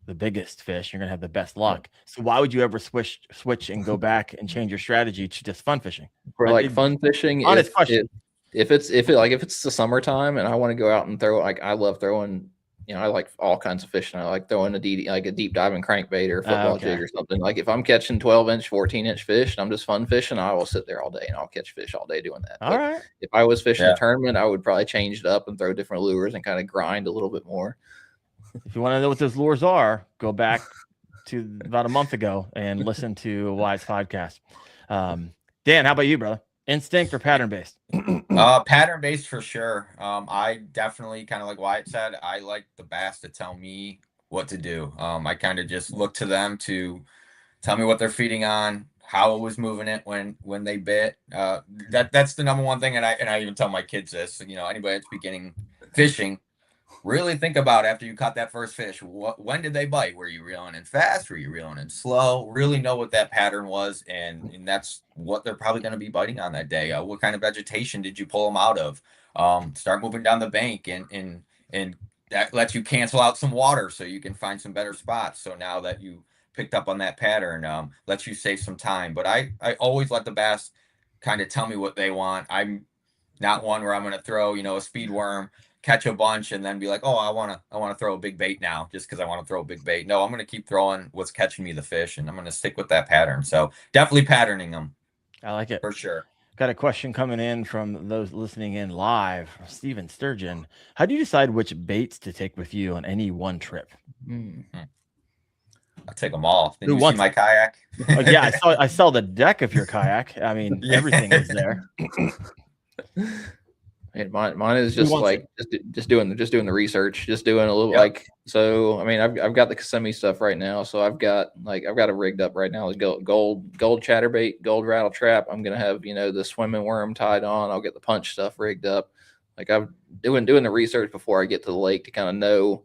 the biggest fish. You're going to have the best luck. So why would you ever switch and go back and change your strategy to just fun fishing? For like fun fishing, honest question. If it's the summertime and I want to go out and throw, like I love throwing. I like all kinds of fishing. I like throwing a deep diving crankbait or football jig or something. Like if I'm catching 12-inch, 14-inch fish and I'm just fun fishing, I will sit there all day and I'll catch fish all day doing that. All right. If I was fishing a tournament, I would probably change it up and throw different lures and kind of grind a little bit more. If you want to know what those lures are, go back to about a month ago and listen to Wyatt's podcast. Dan, how about you, brother? Instinct or pattern based? Pattern based for sure. I definitely kind of like Wyatt said, I like the bass to tell me what to do. I kind of just look to them to tell me what they're feeding on, how it was moving it when they bit. That's the number one thing, and I even tell my kids this. Anybody that's beginning fishing, really think about after you caught that first fish. When did they bite? Were you reeling in fast? Were you reeling in slow? Really know what that pattern was, and that's what they're probably going to be biting on that day. What kind of vegetation did you pull them out of? Start moving down the bank, and that lets you cancel out some water so you can find some better spots. So now that you picked up on that pattern, lets you save some time. But I always let the bass kind of tell me what they want. I'm not one where I'm going to throw a speed worm, catch a bunch, and then be like, oh, I want to throw a big bait now just because I want to throw a big bait. No, I'm going to keep throwing what's catching me the fish, and I'm going to stick with that pattern. So definitely patterning them. I like it for sure. Got a question coming in from those listening in live. Steven Sturgeon, how do you decide which baits to take with you on any one trip? I'll take them all. Did you see my kayak? Yeah, I saw the deck of your kayak. I mean, everything is there. And mine is just like just doing the research, just doing a little so. I mean, I've got the Kissimmee stuff right now, so I've got it rigged up right now. Gold chatterbait, gold rattle trap. I'm gonna have the swimming worm tied on. I'll get the punch stuff rigged up. Like I'm doing the research before I get to the lake to kind of know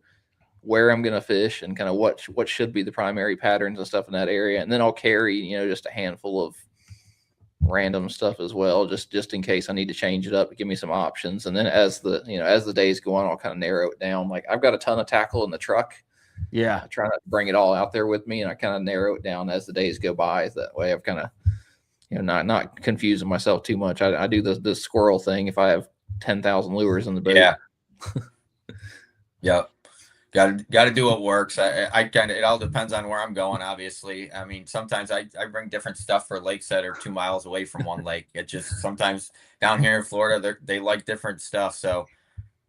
where I'm gonna fish and kind of what should be the primary patterns and stuff in that area, and then I'll carry just a handful of random stuff as well, just in case I need to change it up, give me some options. And then as the days go on, I'll kind of narrow it down. Like I've got a ton of tackle in the truck. Yeah. I try not to bring it all out there with me, and I kind of narrow it down as the days go by. That way I've kind of, not confusing myself too much. I do the squirrel thing if I have 10,000 lures in the boat. Yeah. Yep. Got to do what works. I kind of, it all depends on where I'm going, obviously. I mean, sometimes I bring different stuff for lakes that are 2 miles away from one lake. It just sometimes down here in Florida, they like different stuff. So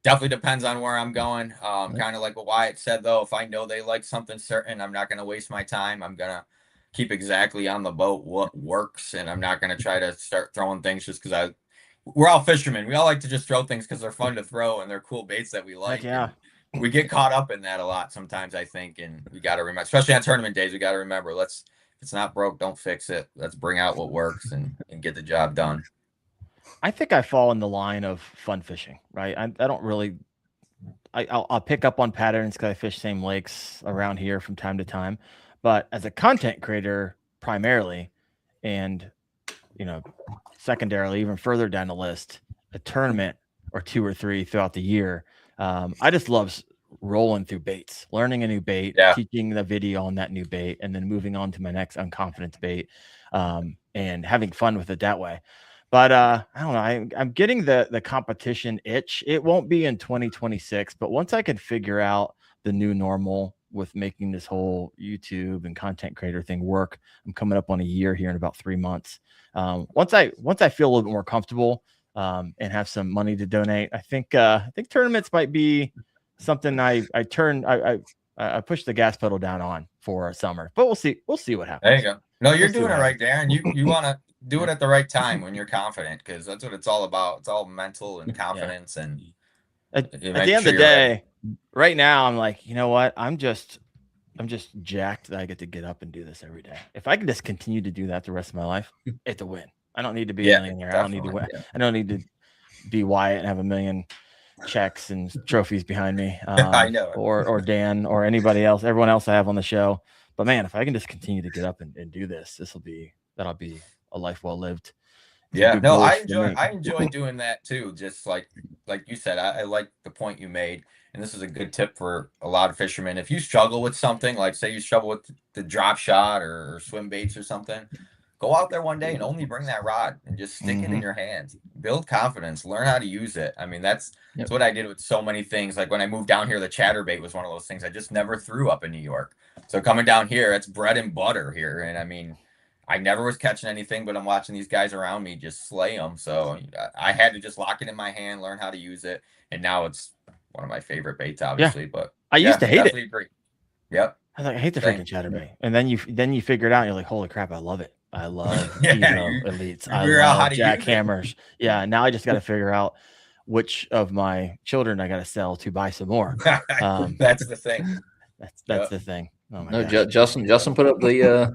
definitely depends on where I'm going. Kind of like what Wyatt said, though, if I know they like something certain, I'm not going to waste my time. I'm going to keep exactly on the boat what works. And I'm not going to try to start throwing things just because we're all fishermen. We all like to just throw things because they're fun to throw and they're cool baits that we like. Heck yeah. We get caught up in that a lot sometimes, I think, and we got to remember, especially on tournament days, we got to remember, if it's not broke, don't fix it. Let's bring out what works and get the job done. I think I fall in the line of fun fishing, right? I don't really, I'll pick up on patterns because I fish same lakes around here from time to time, but as a content creator primarily, and, secondarily, even further down the list, a tournament or 2 or 3 throughout the year. I just love rolling through baits, learning a new bait, teaching the video on that new bait, and then moving on to my next unconfidence bait, and having fun with it that way. But I don't know. I'm getting the competition itch. It won't be in 2026, but once I can figure out the new normal with making this whole YouTube and content creator thing work, I'm coming up on a year here in about 3 months. Once I feel a little bit more comfortable, and have some money to donate, I think tournaments might be something I push the gas pedal down on for summer, but we'll see what happens. There you go. No, you're doing it right, Darren. You want to do it at the right time when you're confident, because that's what it's all about. It's all mental and confidence. And at the end of the day, right now, I'm like, you know what? I'm just jacked that I get to get up and do this every day. If I can just continue to do that the rest of my life, it's a win. I don't need to be a millionaire. I don't need to win. I don't need to be Wyatt and have 1 million checks and trophies behind me. I know. Or Dan or anybody else, everyone else I have on the show. But man, if I can just continue to get up and do this, that'll be a life well lived. Yeah, no, I enjoy doing that too. Just like you said, I like the point you made. And this is a good tip for a lot of fishermen. If you struggle with something, like say you struggle with the drop shot or swim baits or something, go out there one day and only bring that rod and just stick it in your hands. Build confidence. Learn how to use it. I mean, that's what I did with so many things. Like when I moved down here, the chatterbait was one of those things I just never threw up in New York. So coming down here, it's bread and butter here. And I mean, I never was catching anything, but I'm watching these guys around me just slay them. So I had to just lock it in my hand, learn how to use it. And now it's one of my favorite baits, obviously. But I used to hate it. Agree. Yep. I was like, I hate the freaking chatterbait. And then you figure it out and you're like, holy crap, I love it. I love Yeah, Evo Elites. I figure out how love to use it. jackhammers. Yeah, now I just got to figure out which of my children I got to sell to buy some more. That's the thing. That's the thing. Oh my No, gosh. Justin put up the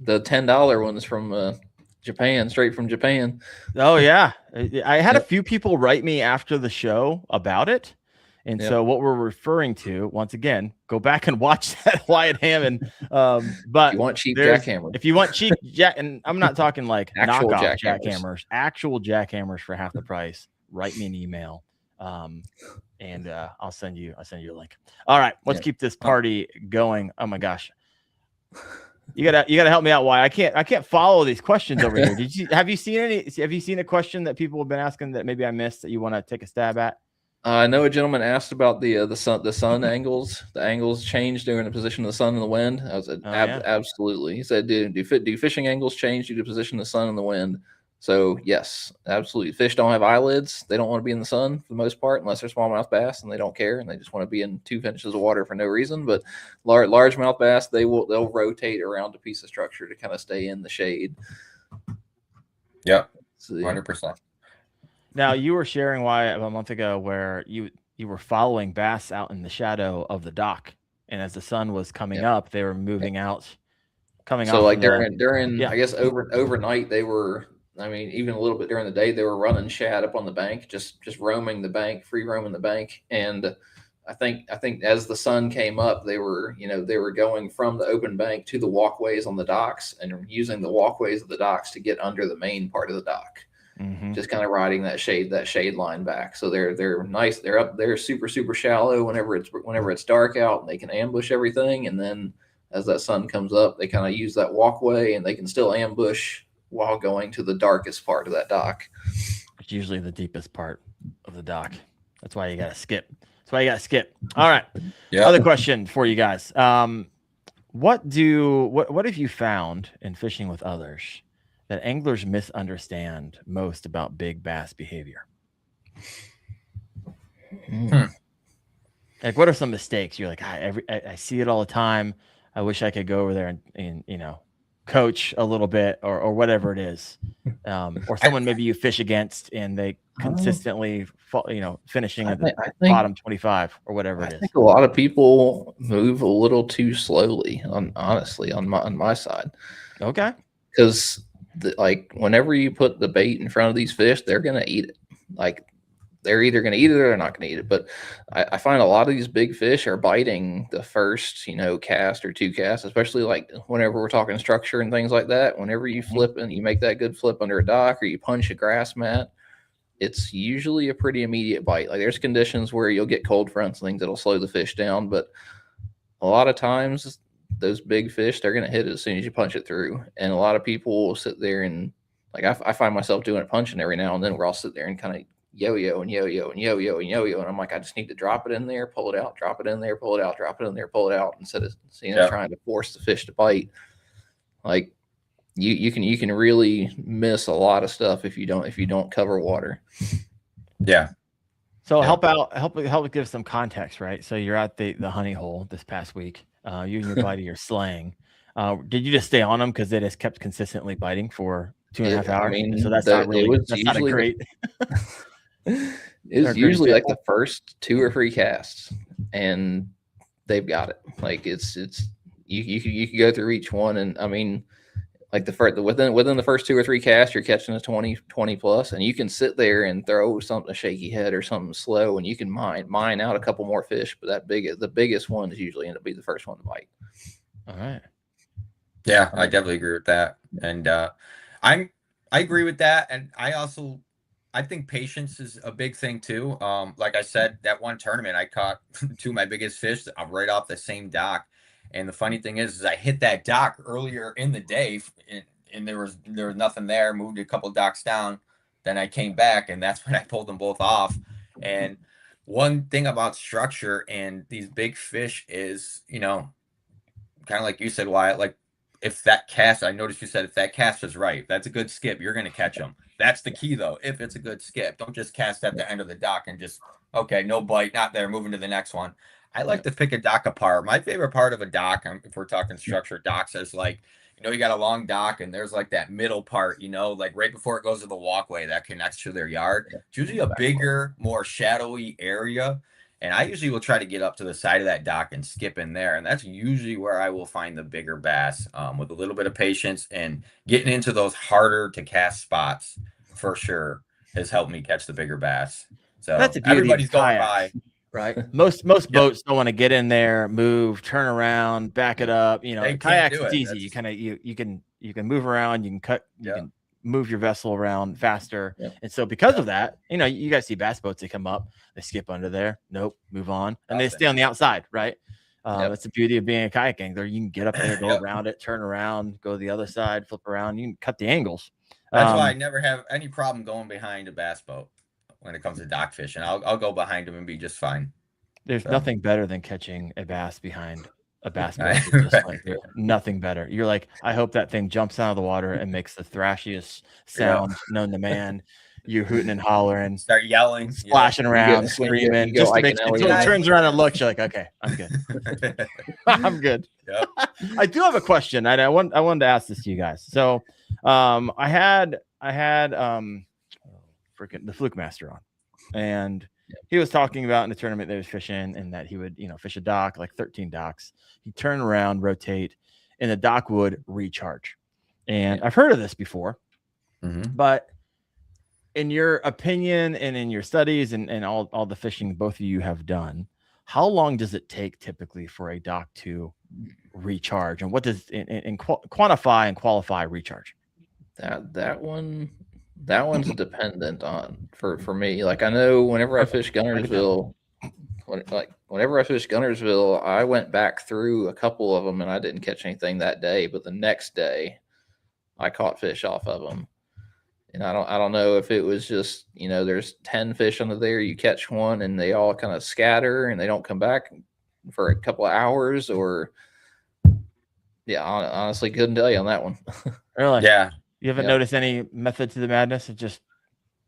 $10 ones from Japan, straight from Japan. Oh yeah, I had a Yep. few people write me after the show about it, and Yep. so what we're referring to, once again, go back and watch that Wyatt Hammond. But You want cheap there's- jackhammer? if you want cheap jack, and I'm not talking like Actual knockoff jackhammers. jackhammers, actual jackhammers for half the price. Write me an email, and I'll send you a link. All right, let's keep this party going. Oh my gosh. You gotta help me out. Why I can't follow these questions over here. Have you seen a question that people have been asking that maybe I missed that you want to take a stab at? I know a gentleman asked about the sun angles. The angles change during the position of the sun and the wind. I was absolutely. He said, do fishing angles change due to the position of the sun and the wind? So yes, absolutely. Fish don't have eyelids. They don't want to be in the sun for the most part, unless they're smallmouth bass, and they don't care, and they just want to be in 2 inches of water for no reason. But largemouth bass, they'll rotate around a piece of structure to kind of stay in the shade. Yep, So, 100%. Now you were sharing Wyatt a month ago where you were following bass out in the shadow of the dock, and as the sun was coming up, they were moving out, coming so off. like of during I guess overnight they were. I mean, even a little bit during the day, they were running shad up on the bank, just roaming the bank, free roaming the bank. And I think as the sun came up, they were going from the open bank to the walkways on the docks and using the walkways of the docks to get under the main part of the dock. Mm-hmm. Just kind of riding that shade line back. So they're nice. They're up there super shallow whenever it's dark out, and they can ambush everything. And then as that sun comes up, they kind of use that walkway, and they can still ambush while going to the darkest part of that dock. It's usually the deepest part of the dock. That's why you gotta skip. All right. Yeah. Other question for you guys. What have you found in fishing with others that anglers misunderstand most about big bass behavior? Like, what are some mistakes you're like, I see it all the time. I wish I could go over there and coach a little bit or whatever it is, or someone maybe you fish against and they consistently finishing at the bottom 25 or whatever it is. I think a lot of people move a little too slowly, honestly, on my side. Okay. Because like whenever you put the bait in front of these fish, they're gonna eat it. Like they're either gonna eat it or they're not gonna eat it. But I find a lot of these big fish are biting the first cast or 2 casts, especially like whenever we're talking structure and things like that. Whenever you flip and you make that good flip under a dock or you punch a grass mat, it's usually a pretty immediate bite. Like there's conditions where you'll get cold fronts and things that'll slow the fish down, but a lot of times those big fish, they're going to hit it as soon as you punch it through. And a lot of people will sit there and like, I find myself doing it punching every now and then where I'll sit there and kind of yo-yo and yo-yo and yo-yo and yo-yo. And I'm like, I just need to drop it in there, pull it out, drop it in there, pull it out, drop it in there, pull it out, instead of trying to force the fish to bite. Like you can really miss a lot of stuff if you don't cover water. Yeah. So help give some context, right? So you're at the honey hole this past week. You and your buddy are slaying. Did you just stay on them because they just kept consistently biting for 2.5 hours? I mean, so that's not a great. It's usually like the first 2 or 3 casts, and they've got it. Like it's you can go through each one, and I mean, like within the first 2 or 3 casts, you're catching a 20 plus, and you can sit there and throw something, a shaky head or something slow, and you can mine out a couple more fish. But the biggest ones usually end up being the first one to bite. All right. Yeah, I definitely agree with that, and I agree with that, and I think patience is a big thing too. Like I said, that one tournament, I caught 2 of my biggest fish right off the same dock. And the funny thing is I hit that dock earlier in the day, and there was nothing there. Moved a couple docks down, then I came back, and that's when I pulled them both off. And one thing about structure and these big fish is, kind of like you said, Wyatt, like if that cast, I noticed you said if that cast is right, that's a good skip, you're going to catch them. That's the key, though. If it's a good skip, don't just cast at the end of the dock and just, okay, no bite, not there, moving to the next one. I like to pick a dock apart. My favorite part of a dock, if we're talking structured docks, is like you got a long dock and there's like that middle part, like right before it goes to the walkway that connects to their yard. It's usually a bigger, more shadowy area. And I usually will try to get up to the side of that dock and skip in there. And that's usually where I will find the bigger bass, with a little bit of patience and getting into those harder to cast spots for sure has helped me catch the bigger bass. So that's the beauty everybody's of going kayaks, by. right? Most boats don't want to get in there, move, turn around, back it up. Kayaks, it's easy. You kind of you can move around, you can cut, you can move your vessel around faster. And so because of that, you guys see bass boats, they come up, they skip under there, nope, move on, and they stay on the outside, right? That's the beauty of being a kayak angler. You can get up there, go around it, turn around, go to the other side, flip around. You can cut the angles. That's why I never have any problem going behind a bass boat when it comes to dock fishing. I'll go behind them and be just fine. There's nothing better than catching a bass behind a bass boat. Nothing better. You're like, I hope that thing jumps out of the water and makes the thrashiest sound known to man. You're hooting and hollering, start yelling, splashing around, screaming, just to make it turns around and looks. You're like, okay, I'm good. I'm good. Yep. I do have a question. I wanted to ask this to you guys. So, I had freaking the Fluke Master on, and he was talking about in the tournament that he was fishing, and that he would, fish a dock, like 13 docks. He'd turn around, rotate, and the dock would recharge. And I've heard of this before, but in your opinion and in your studies and all the fishing both of you have done, how long does it take typically for a dock to recharge? And what does quantify and qualify recharge? That one's dependent on for me. Like I know whenever I fish Gunnersville, I went back through a couple of them and I didn't catch anything that day, but the next day I caught fish off of them. And I don't know if it was just, there's 10 fish under there, you catch one and they all kind of scatter and they don't come back for a couple of hours, or honestly couldn't tell you on that one. Really? Yeah. You haven't noticed any method to the madness? It's just,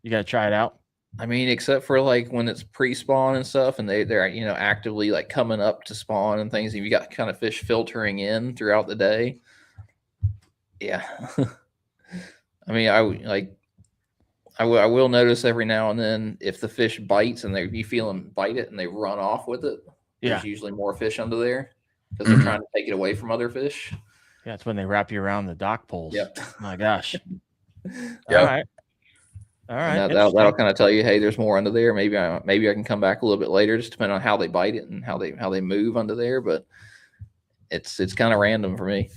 you got to try it out. I mean, except for like when it's pre-spawn and stuff and they're, actively like coming up to spawn and things, and you got kind of fish filtering in throughout the day. Yeah. I mean, I will notice every now and then if the fish bites and you feel them bite it and they run off with it. There's usually more fish under there because they're trying to take it away from other fish. Yeah, it's when they wrap you around the dock poles. Yep. Oh my gosh. Yep. All right. That'll kind of tell you, hey, there's more under there. Maybe I can come back a little bit later, just depending on how they bite it and how they move under there. But it's kind of random for me.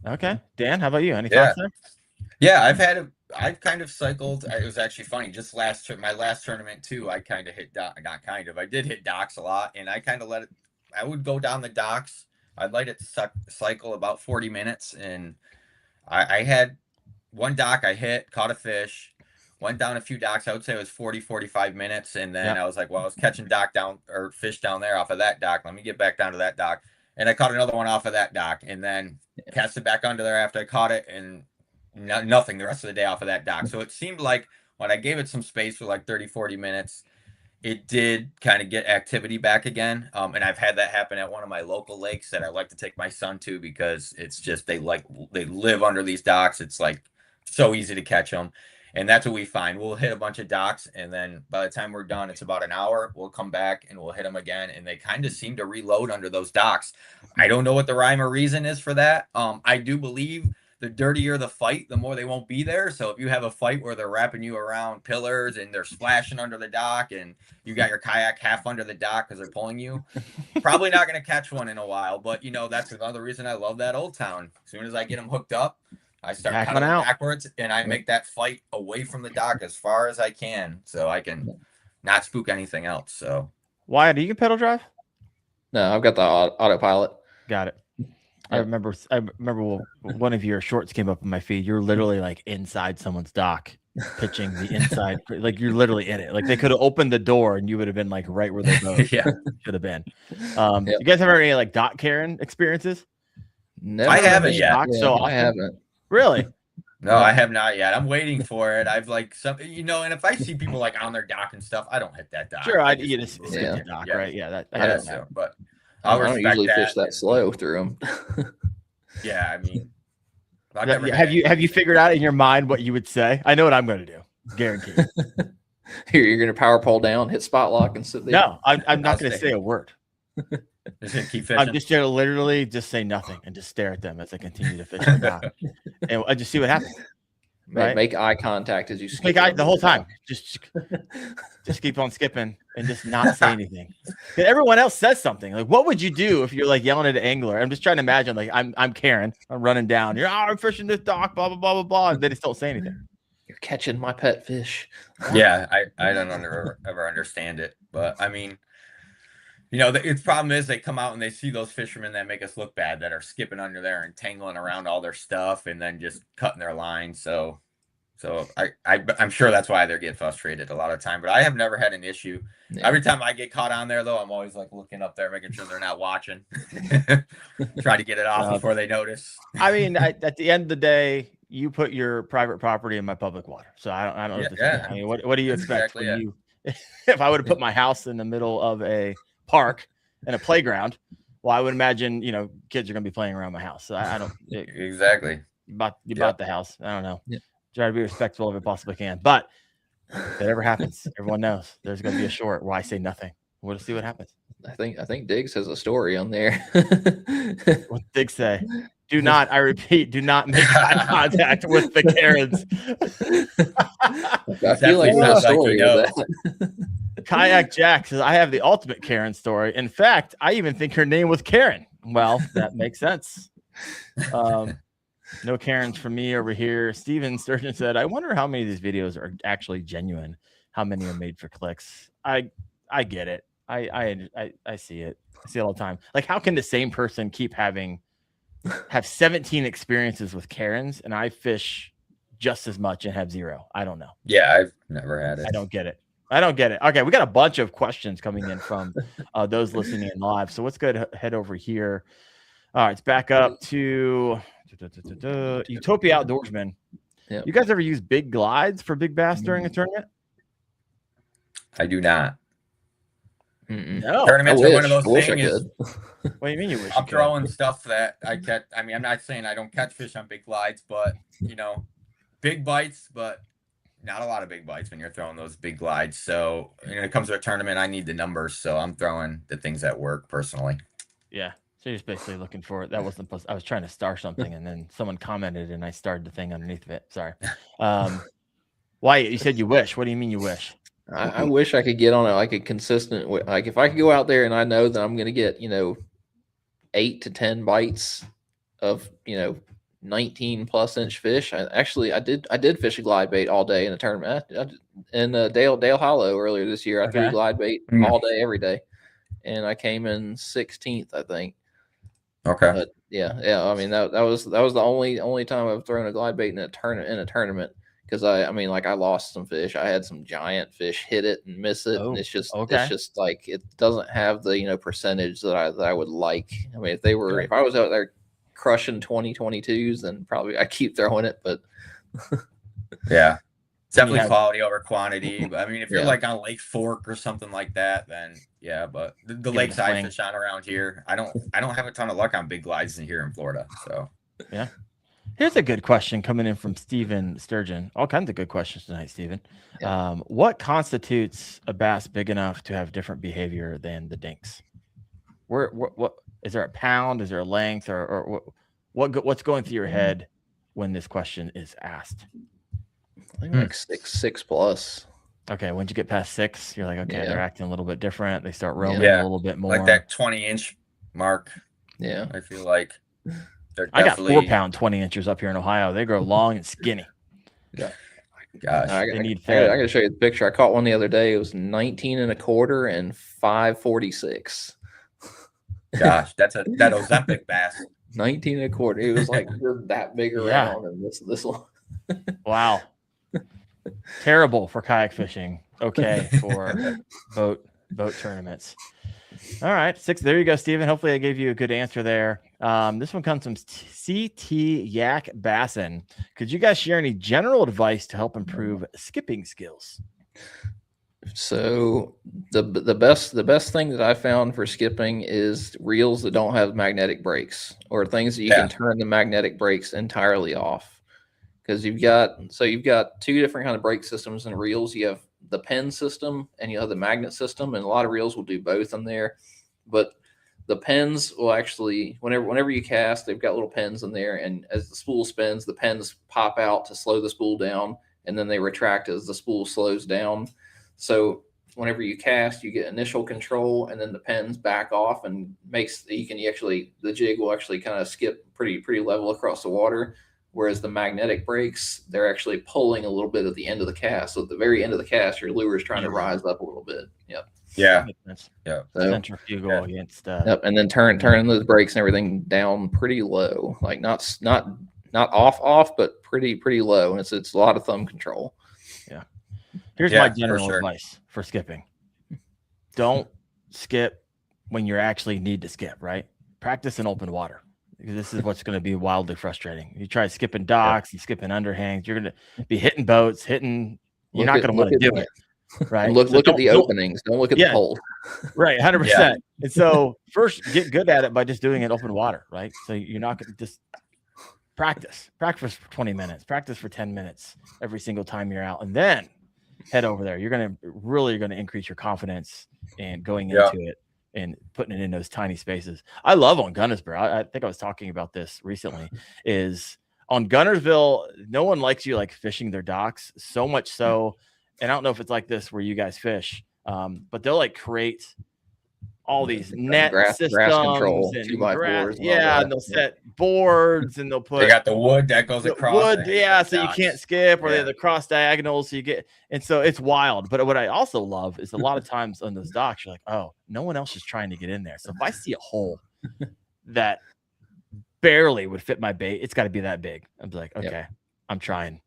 Okay, Dan, how about you? Any thoughts there? Yeah, I've kind of cycled. It was actually funny. Just my last tournament too, I kind of hit I did hit docks a lot, and I kind of let it. I would go down the docks. I'd let it cycle about 40 minutes, and I had one dock I hit, caught a fish, went down a few docks. I would say it was 40, 45 minutes, and then I was like, well, I was catching fish down there off of that dock. Let me get back down to that dock, and I caught another one off of that dock, and then cast it back under there after I caught it, and nothing the rest of the day off of that dock. So it seemed like when I gave it some space for like 30, 40 minutes, it did kind of get activity back again. And I've had that happen at one of my local lakes that I like to take my son to, because it's just, they live under these docks. It's like so easy to catch them. And that's what we find. We'll hit a bunch of docks, and then by the time we're done, it's about an hour. We'll come back and we'll hit them again. And they kind of seem to reload under those docks. I don't know what the rhyme or reason is for that. I do believe the dirtier the fight, the more they won't be there. So if you have a fight where they're wrapping you around pillars and they're splashing under the dock and you got your kayak half under the dock because they're pulling you, probably not going to catch one in a while. But, that's another reason I love that Old Town. As soon as I get them hooked up, I start cutting backwards and I make that fight away from the dock as far as I can, so I can not spook anything else. So, Wyatt, do you can pedal drive? No, I've got the autopilot. Got it. I remember one of your shorts came up in my feed. You're literally like inside someone's dock, pitching the inside, like you're literally in it. Like they could have opened the door and you would have been like right where they both should have been. You guys have any like dock carrying experiences? Never. I haven't yet. I haven't. Really? No, I have not yet. I'm waiting for it. I've like something, and if I see people like on their dock and stuff, I don't hit that dock. Sure, you just skip the dock, right? Yeah, but I don't usually fish that slow through them. Yeah, I mean, I've never Have you figured out in your mind what you would say? I know what I'm going to do. Guaranteed. Here, you're going to power pole down, hit spot lock, and sit there. No, I'm not going to say a word. Just gonna keep fishing. I'm just going to literally just say nothing and just stare at them as I continue to fish the dock. And I just see what happens. Right? Make eye contact as you skip Make eye the whole time. Just keep on skipping and just not say anything. And everyone else says something. Like, what would you do if you're like yelling at an angler? I'm just trying to imagine. Like, I'm Karen. I'm running down. I'm fishing this dock. Blah blah blah blah blah. And they just don't say anything. You're catching my pet fish. Yeah, I don't ever understand it, but I mean, the problem is they come out and they see those fishermen that make us look bad, that are skipping under there and tangling around all their stuff and then just cutting their line. So I'm sure that's why they get frustrated a lot of time. But I have never had an issue. Yeah. Every time I get caught on there, though, I'm always like looking up there, making sure they're not watching. Try to get it off before they notice. I mean, at the end of the day, you put your private property in my public water. So I don't know. I mean, what do you expect from you? If I would have put my house in the middle of a park and a playground, well, I would imagine, kids are going to be playing around my house. So I don't exactly. You bought the house. I don't know. Yeah. Try to be respectful if it possibly can. But if that ever happens, everyone knows there's going to be a short where I say nothing. We'll see what happens. I think Diggs has a story on there. What Diggs say? Do not, I repeat, do not make eye contact with the Karens. I feel like there's a story of that. Kayak Jack says, I have the ultimate Karen story. In fact, I even think her name was Karen. Well, that makes sense. No Karens from me over here. Steven Sturgeon said, I wonder how many of these videos are actually genuine. How many are made for clicks? I get it. I see it. I see it all the time. Like, how can the same person keep have 17 experiences with Karens and I fish just as much and have 0? I don't know. Yeah, I've never had it. I don't get it. Okay, we got a bunch of questions coming in from those listening in live. So let's go head over here. All right, it's back up to Utopia Outdoorsman. Yep. You guys ever use big glides for big bass during a tournament? I do not. No. Tournaments are one of those things. What do you mean you wish? I'm throwing stuff that I catch. I mean, I'm not saying I don't catch fish on big glides, but big bites, but not a lot of big bites when you're throwing those big glides. So when it comes to a tournament, I need the numbers. So I'm throwing the things that work personally. Yeah. So you're just basically looking for it. That wasn't I was trying to star something and then someone commented and I started the thing underneath of it. Sorry. Why you said you wish? What do you mean you wish? I wish I could get on it like a consistent, like if I could go out there and I know that I'm going to get, 8 to 10 bites of, 19 plus inch fish. I did fish a glide bait all day in a tournament in Dale Hollow earlier this year. I threw glide bait all day, every day. And I came in 16th, I think. Okay. But yeah. I mean, that was the only time I've thrown a glide bait in a tournament. Because I lost some fish. I had some giant fish hit it and miss it, and it's just like it doesn't have the percentage that I would like. I mean, if I was out there crushing 2022s, then probably I keep throwing it. But yeah, it's definitely quality over quantity. But I mean, if you're like on Lake Fork or something like that, then yeah. But the lakes I fish on around here, I don't have a ton of luck on big glides in here in Florida. So yeah. Here's a good question coming in from Steven Sturgeon. All kinds of good questions tonight, Steven. Yeah. What constitutes a bass big enough to have different behavior than the dinks? What is there a pound? Is there a length, or what's going through your head when this question is asked? I think like six plus. Okay, once you get past 6, you're like, okay, they're acting a little bit different. They start roaming a little bit more, like that 20-inch mark. Yeah, I feel like. I got 4-pound 20 inches up here in Ohio. They grow long and skinny. Yeah. Gosh. I got to show you the picture. I caught one the other day. It was 19 1/4 and 5.46. Gosh, that Ozempic bass. 19 1/4. It was like that big around and this one. Wow. Terrible for kayak fishing. Okay for boat tournaments. All right, 6. There you go, Steven. Hopefully I gave you a good answer there. This one comes from CT Yak Bassin. Could you guys share any general advice to help improve skipping skills? So the best thing that I found for skipping is reels that don't have magnetic brakes, or things that you can turn the magnetic brakes entirely off. Because you've got two different kind of brake systems in reels. You have the pin system and you have the magnet system, and a lot of reels will do both in there. But the pins will actually, whenever you cast, they've got little pins in there, and as the spool spins, the pins pop out to slow the spool down, and then they retract as the spool slows down. So whenever you cast, you get initial control, and then the pins back off, and the jig will actually kind of skip pretty level across the water. Whereas the magnetic brakes, they're actually pulling a little bit at the end of the cast. So at the very end of the cast, your lure is trying to rise up a little bit. Yep. Yeah. Yeah. Centrifugal against. Yep. And then turning those brakes and everything down pretty low, like not off, but pretty low. And it's a lot of thumb control. Yeah. Here's my general advice for skipping. Don't skip when you actually need to skip, right? Practice in open water. This is what's going to be wildly frustrating. You try skipping docks, you skipping underhangs, you're going to be hitting boats, you're not going to want to do it. Right. Look at the openings. Don't look at the hole. Right. 100%. Yeah. And so first get good at it by just doing it in open water. Right. So you're not going to just practice for 20 minutes, practice for 10 minutes every single time you're out, and then head over there. You're going to increase your confidence in going into it and putting it in those tiny spaces. I love on Gunnersville. I think I was talking about this recently, is on Gunnersville, no one likes you like fishing their docks, so much so. And I don't know if it's like this where you guys fish, but they'll like create all these net systems control, and 2x4s. And they'll set boards, and they got the wood that goes across. So you can't skip, or they have the cross diagonals. So you get, and so it's wild. But what I also love is a lot of times on those docks, you're like, oh, no one else is trying to get in there. So if I see a hole that barely would fit my bait, it's got to be that big. I'm like, okay, I'm trying.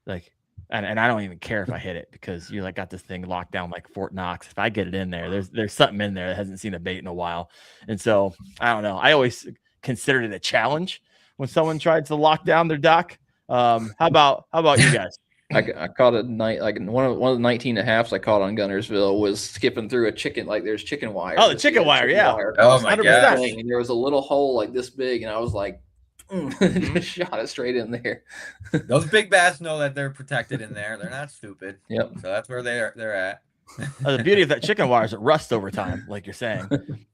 Like, and I don't even care if I hit it, because you like got this thing locked down like Fort Knox. If I get it in there, there's something in there that hasn't seen a bait in a while. And so I don't know. I always considered it a challenge when someone tried to lock down their dock. How about you guys? I caught a night, like one of the 19 and a halves I caught on Gunnersville was skipping through a chicken, like there's chicken wire. Oh, the chicken wire. Oh my gosh. And there was a little hole like this big, and I was like, just shot it straight in there. Those big bass know that they're protected in there. They're not stupid. Yep. So that's where they're at. The beauty of that chicken wire is it rusts over time, like you're saying.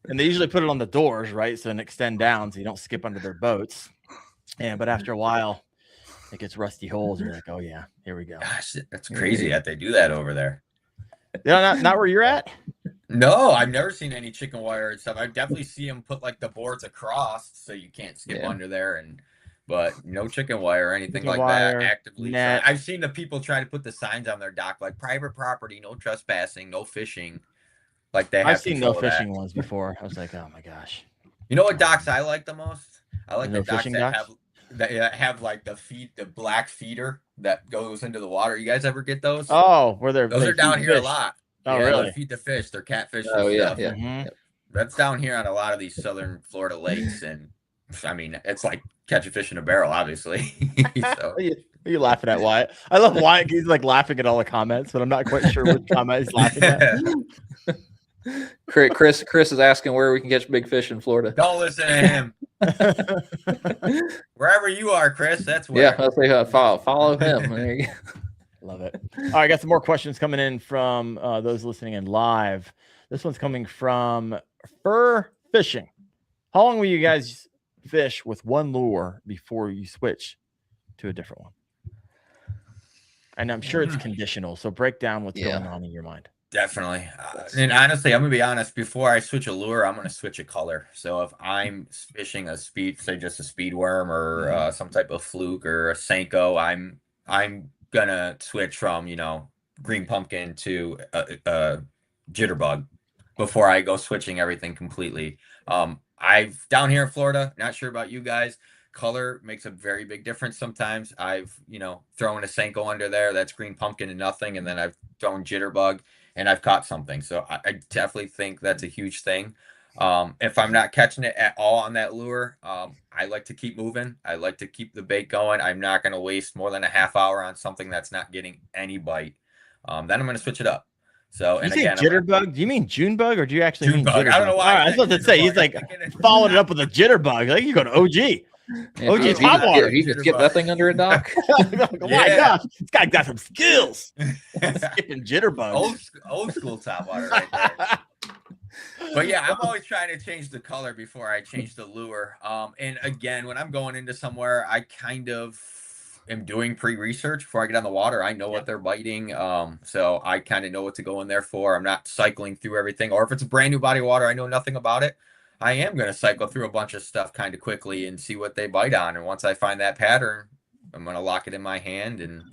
And they usually put it on the doors, right? So it extend down so you don't skip under their boats. But after a while, it gets rusty holes. And you're like, oh yeah, here we go. Gosh, that's crazy that they do that over there. Not where you're at? No, I've never seen any chicken wire and stuff. I definitely see them put like the boards across so you can't skip under there, but no chicken wire or anything like that actively. I've seen the people try to put the signs on their dock like private property, no trespassing, no fishing. Like they have I've seen no fishing ones before. I was like, oh my gosh. You know what docks I like the most? I like the docks that have like the black feeder that goes into the water. You guys ever get those? Oh, those are down here a lot. Oh, really? They feed the fish. They're catfish. Oh, yeah. Mm-hmm. That's down here on a lot of these southern Florida lakes. And I mean, it's like catch a fish in a barrel, obviously. So. Are you laughing at Wyatt? I love Wyatt. He's like laughing at all the comments, but I'm not quite sure which comment he's laughing at. Chris is asking where we can catch big fish in Florida. Don't listen to him. Wherever you are, Chris, that's where. Yeah, let's say follow him. There you go. Love it. All right, I got some more questions coming in from those listening in live. This one's coming from Fur Fishing. How long will you guys fish with one lure before you switch to a different one? And I'm sure it's conditional, so break down what's going on in your mind. Definitely. And honestly, I'm going to be honest, before I switch a lure, I'm going to switch a color. So if I'm fishing a say just a speed worm or some type of fluke or a Senko, I'm gonna switch from green pumpkin to a jitterbug before I go switching everything completely. I've down here in Florida, not sure about you guys, color makes a very big difference sometimes. I've thrown a Senko under there that's green pumpkin and nothing, and then I've thrown jitterbug and I've caught something. So I definitely think that's a huge thing. If I'm not catching it at all on that lure, I like to keep moving. I like to keep the bait going. I'm not going to waste more than a half hour on something that's not getting any bite. Then I'm going to switch it up. So, You and say again, jitterbug? Do you mean June bug, or do you actually mean Junebug. jitterbug? I don't know why. All right, I was about to say he's like following it up with a jitterbug. Like you go to OG. Yeah, OG if top you water. if you could skip that thing under a dock. Oh my Yeah. gosh, this guy got some skills. Skipping jitterbugs. old school top water right there. But yeah, I'm always trying to change the color before I change the lure. And again, when I'm going into somewhere, I kind of am doing pre-research before I get on the water. I know what they're biting. So I kind of know what to go in there for. I'm not cycling through everything. Or if it's a brand new body of water, I know nothing about it, I am going to cycle through a bunch of stuff kind of quickly and see what they bite on. And once I find that pattern, I'm going to lock it in my hand and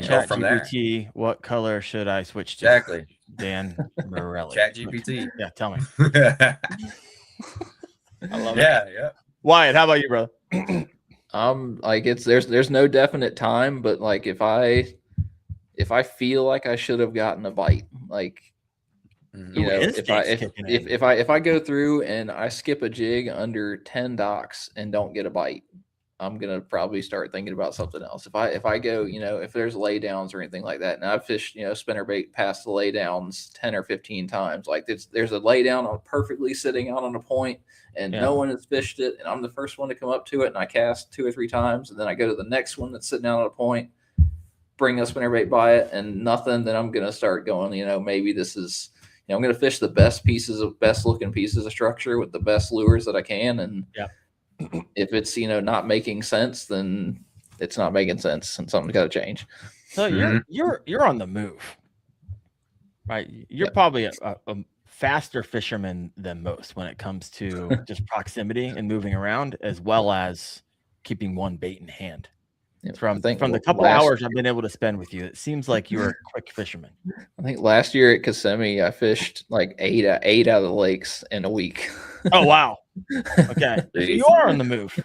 go from there. GPT, what color should I switch to? Exactly. Dan Morelli. Chat GPT. Yeah, tell me. I love it. Yeah. Wyatt, how about you, brother? Like there's no definite time, but like if I feel like I should have gotten a bite, like you know, if I go through and I skip a jig under 10 docks and don't get a bite, I'm gonna probably start thinking about something else. If I go, you know, if there's laydowns or anything like that, and I've fished, you know, spinnerbait past the laydowns 10 or 15 times, like there's a laydown on perfectly sitting out on a point, and no one has fished it, and I'm the first one to come up to it, and I cast 2 or 3 times, and then I go to the next one that's sitting out on a point, bring a spinnerbait by it, and nothing. Then I'm gonna start going, you know, maybe this is, you know, I'm gonna fish the best looking pieces of structure with the best lures that I can, and if it's, you know, not making sense, then it's not making sense, and something's got to change. So you're on the move, right? You're probably a faster fisherman than most when it comes to just proximity and moving around, as well as keeping one bait in hand. From the couple hours I've been able to spend with you, it seems like you're a quick fisherman. I think last year at Kissimmee, I fished like eight out of the lakes in a week. Oh wow! Okay, so you are on the move.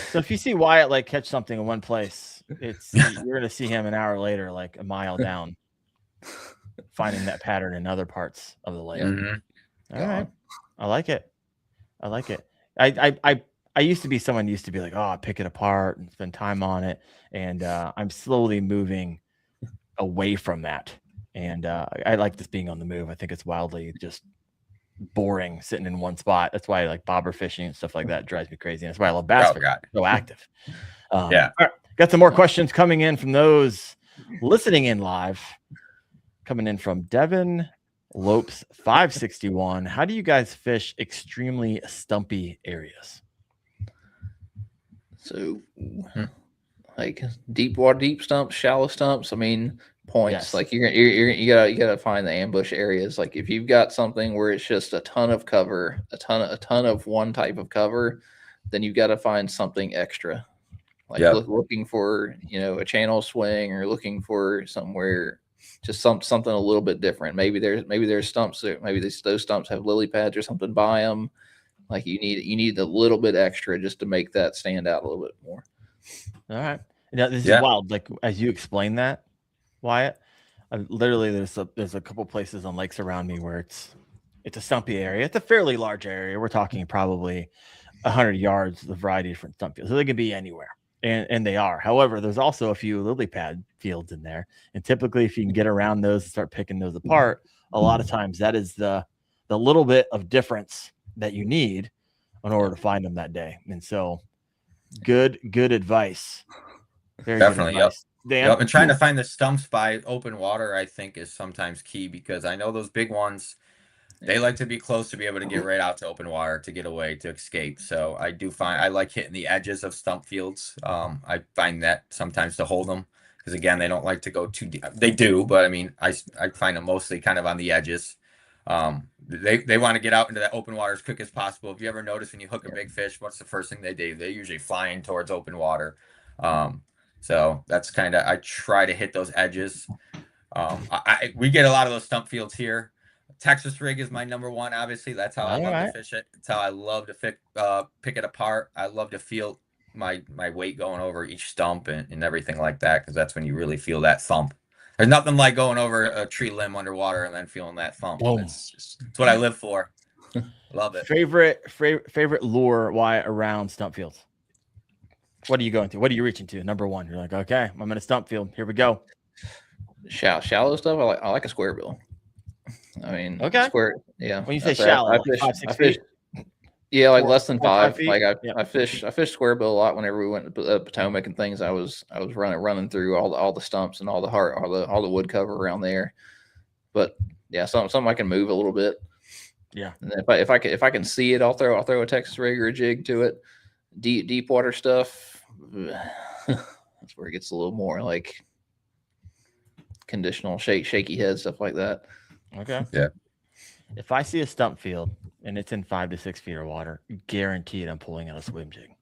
So if you see Wyatt like catch something in one place, you're gonna see him an hour later, like a mile down, finding that pattern in other parts of the lake. All right, I like it. I used to be someone used to be like, oh, I pick it apart and spend time on it, and I'm slowly moving away from that. And I like this being on the move. I think it's wildly just boring sitting in one spot. That's why I like bobber fishing and stuff like that. It drives me crazy. And that's why I love bass fishing. So active. All right. Got some more questions coming in from those listening in live. Coming in from Devin Lopes 561. How do you guys fish extremely stumpy areas? So like deep water, deep stumps, shallow stumps. I mean, points. Like you gotta find the ambush areas. Like if you've got something where it's just a ton of cover, a ton of one type of cover, then you've got to find something extra. Like looking for, you know, a channel swing, or looking for somewhere just something a little bit different. Maybe there's stumps there. Maybe those stumps have lily pads or something by them. Like you need a little bit extra just to make that stand out a little bit more. All right. Now this is wild. Like as you explain that, Wyatt, literally there's a couple places on lakes around me where it's a stumpy area. It's a fairly large area. We're talking probably 100 yards, a variety of different stump fields. So they can be anywhere. And they are. However, there's also a few lily pad fields in there. And typically if you can get around those and start picking those apart, a lot of times that is the little bit of difference that you need in order to find them that day. And so good advice. Very definitely. Good advice. Dan? And trying to find the stumps by open water, I think, is sometimes key, because I know those big ones, they like to be close to be able to get right out to open water, to get away, to escape. So I like hitting the edges of stump fields. I find that sometimes to hold them, because again, they don't like to go too deep. They do, but I mean, I find them mostly kind of on the edges. They want to get out into that open water as quick as possible. If you ever notice when you hook a big fish, what's the first thing they do? They usually fly in towards open water. So that's kind of, I try to hit those edges. We get a lot of those stump fields here. Texas rig is my number one. Obviously, that's how I love to fish it. It's how I love to pick it apart. I love to feel my weight going over each stump and everything like that, because that's when you really feel that thump. There's nothing like going over a tree limb underwater and then feeling that thump. It's what I live for. Love it. Favorite lure around stump fields? What are you going to? What are you reaching to? Number one, you're like, okay, I'm in a stump field. Here we go. Shallow stuff. I like a square bill. I mean, Okay. square. Yeah. When you say I shallow, I like fish, 5-6 I fish, feet. yeah, like 4 less than 4 or 5 5. feet. Like Yep. I fish square bill a lot whenever we went to Potomac and things. I was running through all the stumps and all the wood cover around there. But yeah, something I can move a little bit. Yeah. And if I can see it, I'll throw a Texas rig or a jig to it. Deep water stuff. That's where it gets a little more like conditional shaky head stuff like that. Okay. Yeah. If I see a stump field and it's in 5 to 6 feet of water, guaranteed I'm pulling out a swim jig.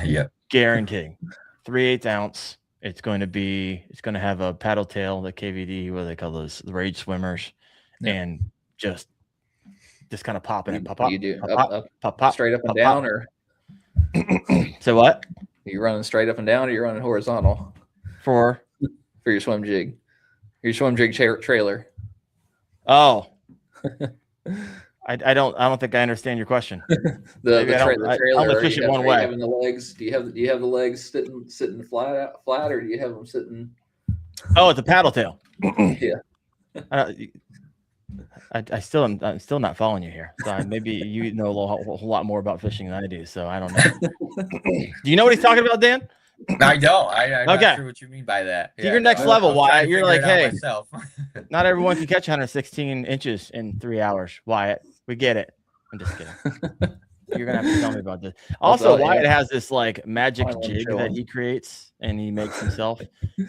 Yeah. Guaranteed. 3/8 ounce. It's going to have a paddle tail, the KVD, what do they call those? The rage swimmers, and just kind of popping and pop. You do pop, straight up and pop, down, pop. or So what? are you running straight up and down, or you're running horizontal For your swim jig? Your swim jig trailer. oh, I don't think I understand your question. The Maybe I don't- trailer. I only fish it one way. Having the legs. Do you have the legs sitting flat, or do you have them sitting? Oh, it's a paddle tail. Yeah. I'm still not following you here. So maybe you know a whole lot more about fishing than I do. So I don't know. Do you know what he's talking about, Dan? I don't. I'm Okay. not sure what you mean by that. You're next level, I was trying Wyatt. to You're figure like, it out hey, myself. not everyone can catch 116 inches in 3 hours. Wyatt, we get it. I'm just kidding. You're gonna have to tell me about this. Also, Wyatt has this like magic jig that he creates and he makes himself,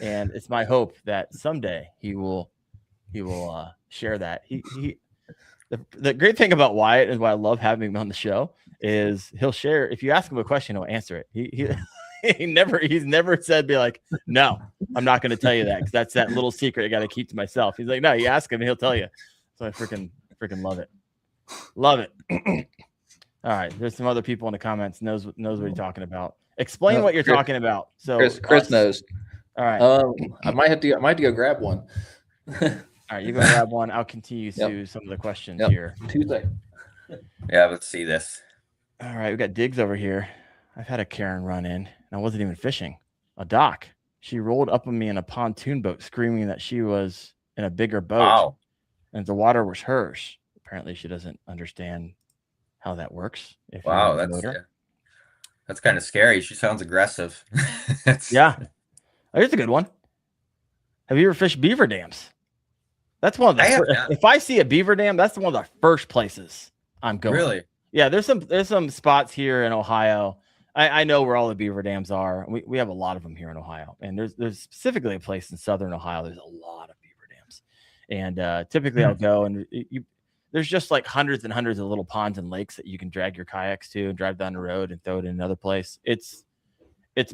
and it's my hope that someday he will share that. The great thing about Wyatt and why I love having him on the show is he'll share. If you ask him a question, he'll answer it. He's never said be like, no, I'm not going to tell you that because that's that little secret I got to keep to myself. He's like, no, you ask him and he'll tell you. So I freaking love it. Love it. All right, there's some other people in the comments knows what you're talking about. Explain what you're talking about. So Chris knows. All right. I might have to go grab one. All right, you go grab one. I'll continue to some of the questions here. Tuesday. Yeah, let's see this. All right, we got Diggs over here. I've had a Karen run in, and I wasn't even fishing. A dock. She rolled up on me in a pontoon boat, screaming that she was in a bigger boat, and the water was hers. Apparently, she doesn't understand how that works. Wow, that's kind of scary. She sounds aggressive. Yeah. Oh, here's a good one. Have you ever fished beaver dams? That's one of the if I see a beaver dam, that's one of the first places I'm going. Really? Yeah, there's some spots here in Ohio. I know where all the beaver dams are. We have a lot of them here in Ohio, and there's specifically a place in southern Ohio. There's a lot of beaver dams, and typically I'll go and there's just like hundreds and hundreds of little ponds and lakes that you can drag your kayaks to and drive down the road and throw it in another place. It's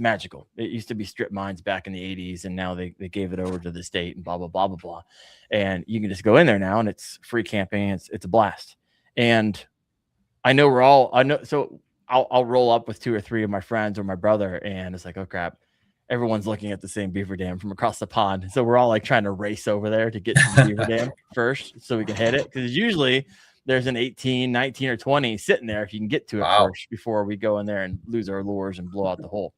magical. It used to be strip mines back in the 80s, and now they gave it over to the state and blah blah blah blah blah. And you can just go in there now, and it's free camping. It's a blast. And I know. So I'll roll up with 2 or 3 of my friends or my brother, and it's like, oh crap, everyone's looking at the same beaver dam from across the pond. So we're all like trying to race over there to get to the beaver dam first, so we can hit it. Because usually there's an 18, 19, or 20 sitting there if you can get to it first before we go in there and lose our lures and blow out the hole.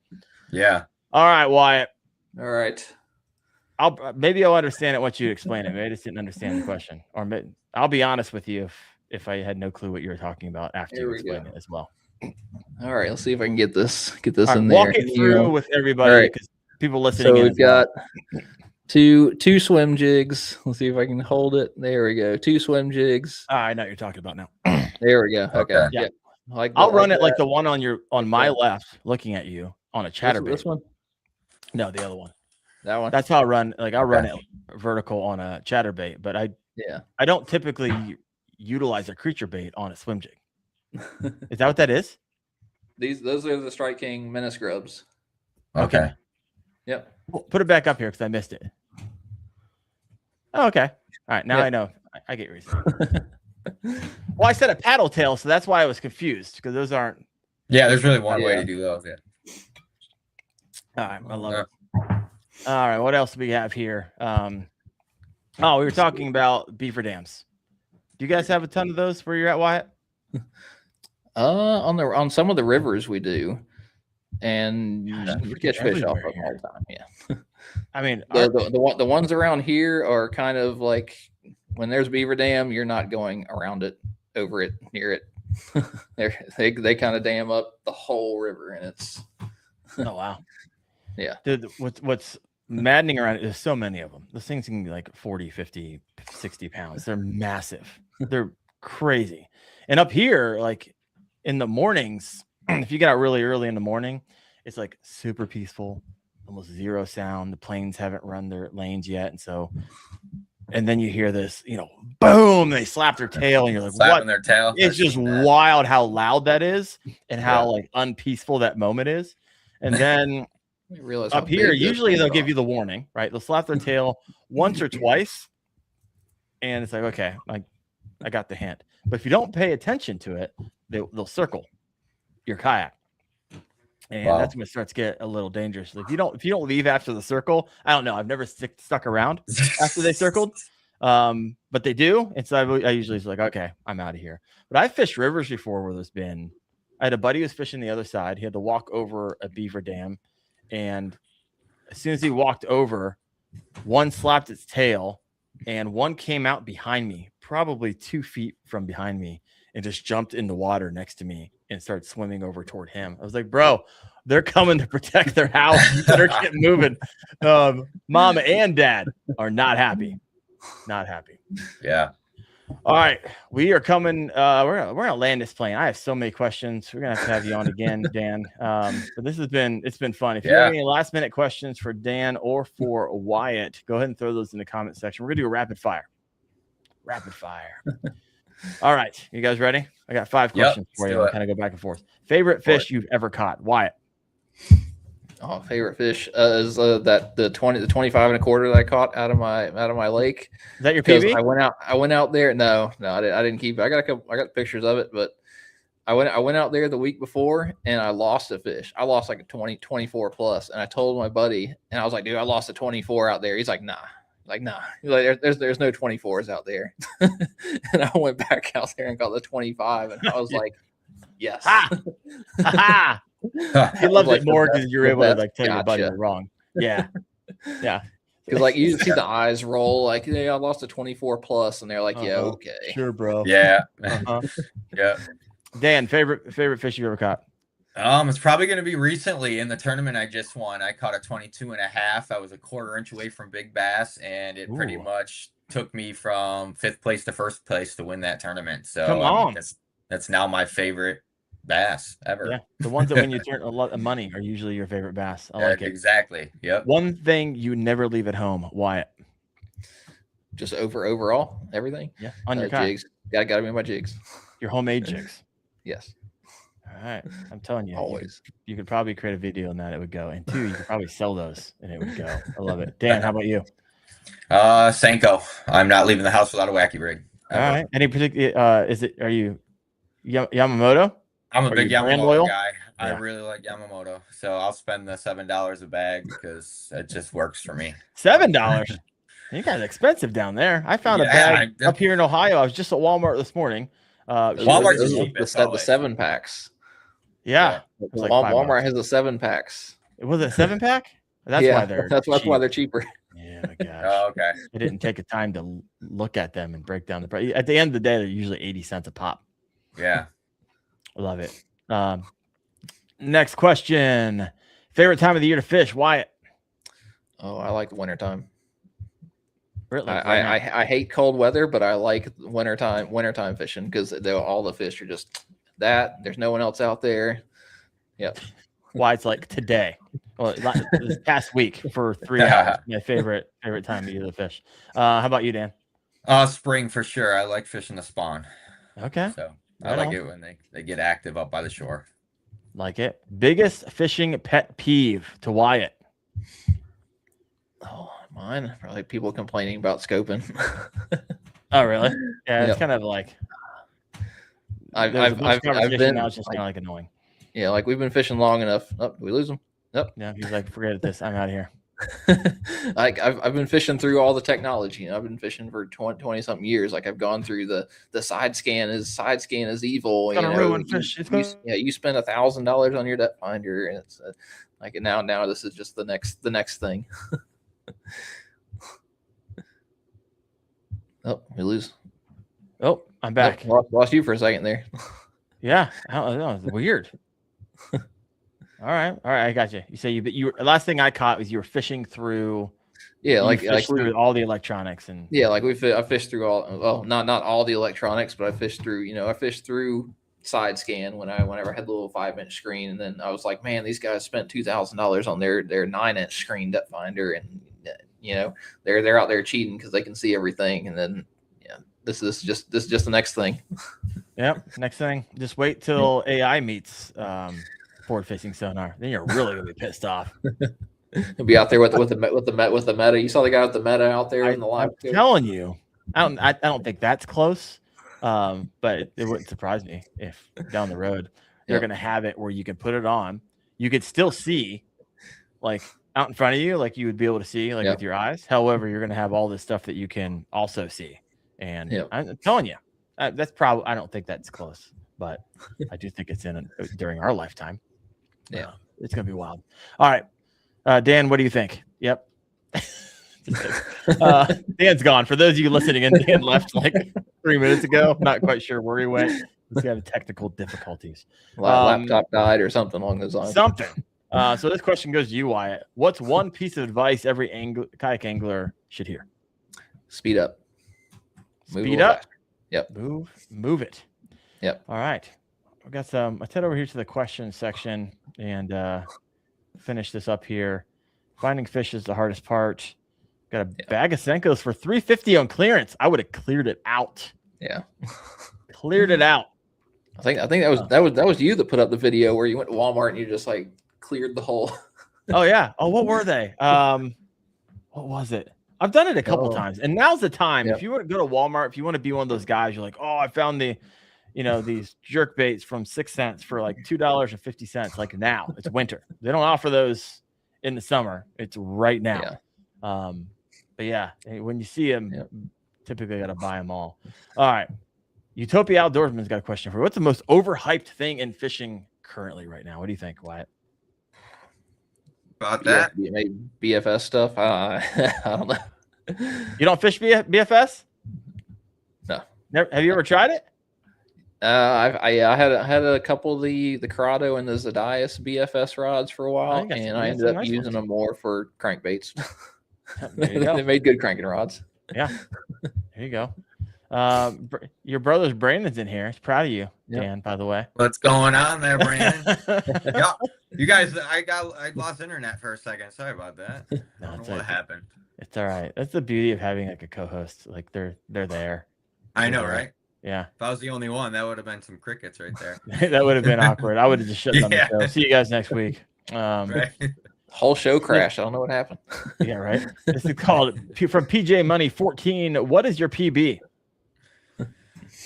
Yeah. All right, Wyatt. All right. Maybe I'll understand it once you explain it. Maybe I just didn't understand the question. Or I'll be honest with you if I had no clue what you were talking about after you explained it as well. All right, let's see if I can get this in there. Walk it through with everybody because people listening. So we've got two swim jigs. Let's see if I can hold it. There we go. 2 swim jigs. I know what you're talking about now. There we go. Okay. Yeah. I'll run it like the one on my left, looking at you on a chatterbait. This one? No, the other one. That one. That's how I run. Like I'll run it vertical on a chatterbait, but I don't typically utilize a creature bait on a swim jig. Is that what that is? Those are the Strike King Menace Grubs. Okay. Yep. Put it back up here because I missed it. Oh, okay. All right. Now I know. I get your reason. Well, I said a paddle tail, so that's why I was confused because those aren't. Yeah, there's really one way to do those. Yeah. All right. I love it. All right. What else do we have here? We were talking about beaver dams. Do you guys have a ton of those where you're at, Wyatt? On some of the rivers we do, and you catch fish off of them all the time. Yeah. I mean, the ones around here are kind of like when there's beaver dam, you're not going around it, over it, near it. they kind of dam up the whole river, and it's Oh wow. Yeah. Dude, what's maddening around it is so many of them. Those things can be like 40, 50, 60 pounds. They're massive. They're crazy. And up here, like in the mornings, if you get out really early in the morning, it's like super peaceful, almost zero sound. The planes haven't run their lanes yet. And then you hear this, boom, they slap their tail, and you're like, Slapping what? their tail. It's just wild how loud that is and how like unpeaceful that moment is. And then up here, usually they'll give you the warning, right? They'll slap their tail once or twice, and it's like, okay, I got the hint. But if you don't pay attention to it, they'll circle your kayak, and that's when it starts to get a little dangerous. Like if you don't leave after the circle, I don't know. I've never stuck around after they circled, but they do. And so I usually is like, okay, I'm out of here. But I fished rivers before where I had a buddy who was fishing the other side. He had to walk over a beaver dam. And as soon as he walked over, one slapped its tail and one came out behind me, probably 2 feet from behind me, and just jumped in the water next to me and started swimming over toward him. I was like, bro, they're coming to protect their house. You better get moving. Mom and dad are not happy. Not happy. Yeah. All right, we are coming. We're gonna land this plane. I have so many questions. We're gonna have to have you on again, Dan. But it's been fun. If you have any last minute questions for Dan or for Wyatt, go ahead and throw those in the comment section. We're gonna do a rapid fire. All right, you guys ready? I got 5 questions for you. I'll kind of go back and forth. Favorite fish you've ever caught, Wyatt? Oh, favorite fish is the 25 and a quarter that I caught out of my lake. Is that your PB? I went out there. No, I didn't keep it. I got pictures of it, but I went out there the week before and I lost a fish. I lost like a 24 plus, and I told my buddy, and I was like, dude, I lost a 24 out there. He's like, nah. He's like, there's no 24s out there. And I went back out there and got the 25, and I was like, yes. He loves it more because you're able to tell your buddy you're wrong. Yeah. Because you see the eyes roll, I lost a 24 plus, and they're like, yeah, okay, sure, bro. Yeah. Yeah. Dan, favorite fish you ever caught? It's probably going to be recently in the tournament I just won. I caught a 22 and a half. I was a quarter inch away from big bass, and it pretty much took me from 5th place to 1st place to win that tournament. So come on, that's now my favorite bass ever. Yeah, the ones that when you turn a lot of money are usually your favorite bass. I like it. Exactly. Yep. One thing you never leave at home, Wyatt? Just overall everything. Yeah, on your jigs. Gotta be my jigs. Your homemade jigs. Yes. All right, I'm telling you, always. You could probably create a video on that. It would go. And 2, you could probably sell those, and it would go. I love it. Dan, how about you? Senko. I'm not leaving the house without a wacky rig. All right. Any particular? Are you Yamamoto? I'm a big Yamamoto guy. Yeah. I really like Yamamoto, so I'll spend the $7 a bag because it just works for me. $7? You guys expensive down there. I found a bag up here in Ohio. I was just at Walmart this morning. Walmart's the cheapest. The 7-packs. Yeah. Like Walmart has the 7-packs. Was it a 7-pack? That's why they're cheaper. Yeah, my gosh. Oh, okay. I didn't take a time to look at them and break down the price. At the end of the day, they're usually 80 cents a pop. Yeah. I love it. Next question. Favorite time of the year to fish, Wyatt? Oh, I like the wintertime. Really? I hate cold weather, but I like wintertime fishing because all the fish are just that. There's no one else out there. Yep. Wyatt's like today. Well, this past week for 3 hours. My favorite time of year to fish. How about you, Dan? Spring for sure. I like fishing the spawn. Okay. So I like it when they get active up by the shore. Like it. Biggest fishing pet peeve to Wyatt? Oh, mine. Probably people complaining about scoping. Oh, really? Yeah, it's kind of like I've been. Now it's just kind of like annoying. Yeah, like we've been fishing long enough. Oh, we lose them. Yep. Yeah, he's like, forget this. I'm out of here. Like I've been fishing through all the technology. I've been fishing for 20 something years. Like I've gone through the side scan is evil. It's gonna ruin fish. You spend $1,000 on your depth finder, and it's like now this is just the next thing. Oh, we lose. Oh, I'm back. Lost you for a second there. Yeah, I don't know. It's weird. All right, I got you. You say you were, last thing I caught was you were fishing through. Yeah, through all the electronics and. Yeah, like I fished through not all the electronics, but I fished through side scan whenever I had the little 5-inch screen, and then I was like, man, these guys spent $2,000 on their 9-inch screen depth finder, and they're out there cheating because they can see everything, and then this is just the next thing. Yep, next thing. Just wait till AI meets forward facing sonar. Then you're really gonna be pissed off. He'll be out there with the meta. You saw the guy with the meta out there in the live. I'm telling you, I don't think that's close. But it wouldn't surprise me if down the road they're gonna have it where you can put it on. You could still see, like out in front of you, like you would be able to see, like with your eyes. However, you're gonna have all this stuff that you can also see. And I'm telling you, that's probably. I don't think that's close, but I do think it's during our lifetime. Yeah, it's gonna be wild. All right. Dan, what do you think? Yep. Dan's gone. For those of you listening in, Dan left like 3 minutes ago. Not quite sure where he went. He's having technical difficulties. Laptop died or something along those lines. Something. So this question goes to you, Wyatt. What's one piece of advice every kayak angler should hear? Speed up. Speed up. Yep. Move it. Yep. All right. We got some. Let's head over here to the question section and finish this up here. Finding fish is the hardest part. Got a bag of Senkos for $3.50 on clearance. I would have cleared it out. Yeah. Cleared it out. I think that was you that put up the video where you went to Walmart and you just like cleared the whole. Oh yeah. Oh, what were they? What was it? I've done it a couple times, and now's the time. If you want to go to Walmart, if you want to be one of those guys, you're like, oh, I found these jerk baits from 6 cents for like $2.50. Like now, it's winter. They don't offer those in the summer. It's right now. Yeah. But yeah, when you see them, typically got to buy them all. All right. Utopia Outdoorsman's got a question for you. What's the most overhyped thing in fishing currently right now? What do you think, Wyatt? About that? BFS stuff? I don't know. You don't fish BFS? No. Never, have you ever tried it? I had a couple of the Corrado and the Zadias BFS rods for a while, and I ended up using them more for crankbaits. They made good cranking rods. Yeah. There you go. Your brother's Brandon's in here. He's proud of you, Dan, by the way. What's going on there, Brandon? Yeah. You guys, I lost internet for a second. Sorry about that. I don't know what happened. It's all right. That's the beauty of having like a co-host. Like they're there. I know, right? Yeah. If I was the only one, that would have been some crickets right there. That would have been awkward. I would have just shut down the show. See you guys next week. Right. Whole show crashed. I don't know what happened. Yeah, right. This is called from PJ Money 14. What is your PB?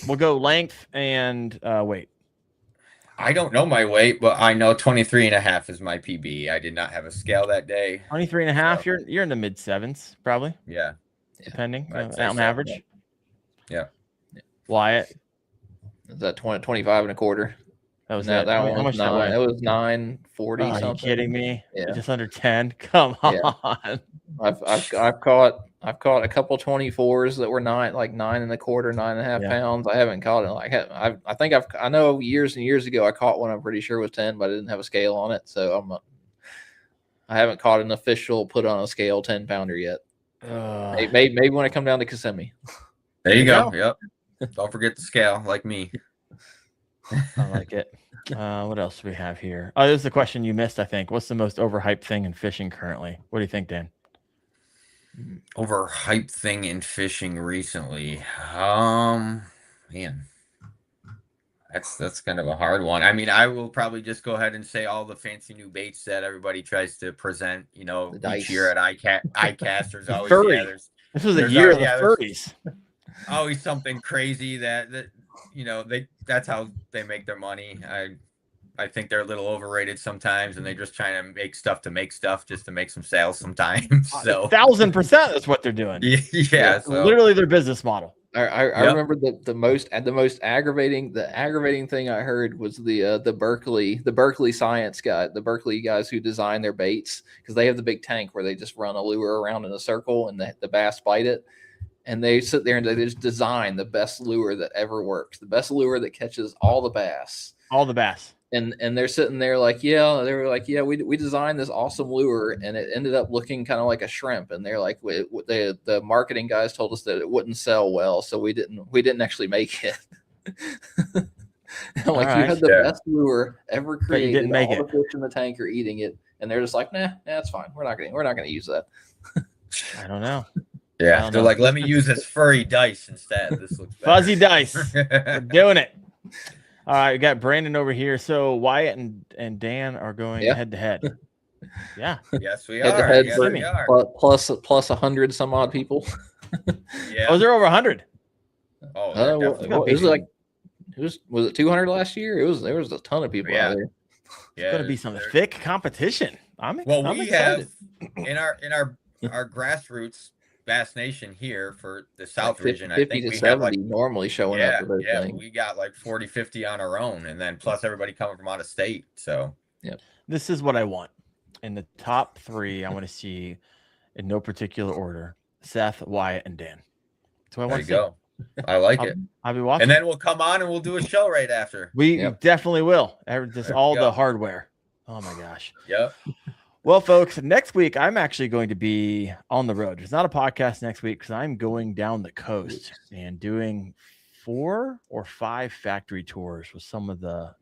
We'll go length and weight. I don't know my weight, but I know 23.5 is my PB. I did not have a scale that day. 23.5. So. You're in the mid sevens, probably. Yeah. Depending on average. Yeah. Wyatt. Is that 25 and a quarter? That was that one was 9. It was 940 something. Are you kidding me? Yeah. Just under 10. Come on. Yeah. I've caught a couple 24s that were 9 and a quarter, 9.5 pounds. I haven't caught it. I know years and years ago I caught one. I'm pretty sure was 10, but I didn't have a scale on it, so I haven't caught an official put on a scale 10-pounder yet. Maybe when I come down to Kissimmee. There you go. Yep. Don't forget the scale, like me. I like it. What else do we have here? Oh, this is the question you missed, I think. What's the most overhyped thing in fishing currently? What do you think, Dan? Overhyped thing in fishing recently. Man, that's kind of a hard one. I mean, I will probably just go ahead and say all the fancy new baits that everybody tries to present, each year at ICAST. There's always this was a year of the furries. Always something crazy that that's how they make their money. I think they're a little overrated sometimes, and they're just trying to make stuff just to make some sales sometimes. So 1,000% that's what they're doing. Yeah, so. Literally their business model. I remember the most aggravating thing I heard was the Berkeley science guy, the Berkeley guys who design their baits, because they have the big tank where they just run a lure around in a circle and the bass bite it. and they sit there and they just design the best lure that ever works, the best lure that catches all the bass. All the bass. And they're sitting there like, we designed this awesome lure, and it ended up looking kind of like a shrimp. And they're like, the marketing guys told us that it wouldn't sell well, so we didn't actually make it. I'm like, you had the best lure ever created. You didn't make all it. The fish in the tank are eating it, and they're just like, nah, it's fine. We're not gonna use that. I don't know. Yeah, they're like, let me use this furry dice instead. This looks better. Fuzzy dice. We're doing it. All right, we got Brandon over here. So Wyatt and Dan are going head to head. Yeah. Yes, we Head are. to head, Yes, we are. plus 100 some odd people. Yeah. Was there over 100? Oh, was it 200 last year? There was a ton of people out there. It's going to be some thick competition. I'm we excited. have in our grassroots Bass Nation here for the South region. 50 I think to we 70 have like normally showing up for those things. We got like 40, 50 on our own, and then plus everybody coming from out of state. So this is what I want. In the top 3, I want to see, in no particular order, Seth, Wyatt, and Dan. That's what I want to see. Go. I like it. I'll be watching. And then we'll come on and we'll do a show right after. We definitely will. Just all go. the hardware. Oh my gosh. Yep. Well, folks, next week I'm actually going to be on the road. It's not a podcast next week because I'm going down the coast and doing 4 or 5 factory tours with some of the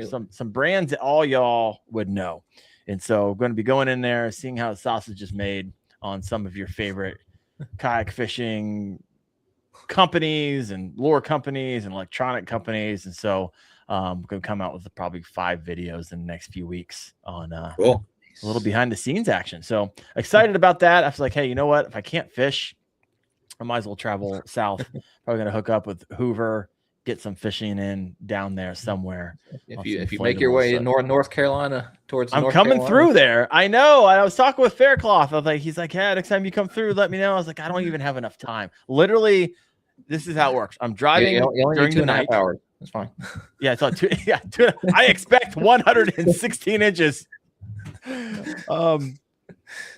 some brands that all y'all would know. And so I'm going to be going in there, seeing how the sausage is made on some of your favorite kayak fishing companies and lure companies and electronic companies. And so I'm going to come out with probably 5 videos in the next few weeks on cool. A little behind the scenes action. So excited about that. I was like, hey, you know what? If I can't fish, I might as well travel south. Probably going to hook up with Hoover, get some fishing in down there somewhere. If you make your way in North Carolina towards I'm North coming Carolina. through there. I know. I was talking with Faircloth. I was like, he's like, yeah, next time you come through, let me know. I was like, I don't even have enough time. Literally, this is how it works. I'm driving you only during need 2.5 the night. hours. That's fine. Yeah, it's on I expect 116 inches. And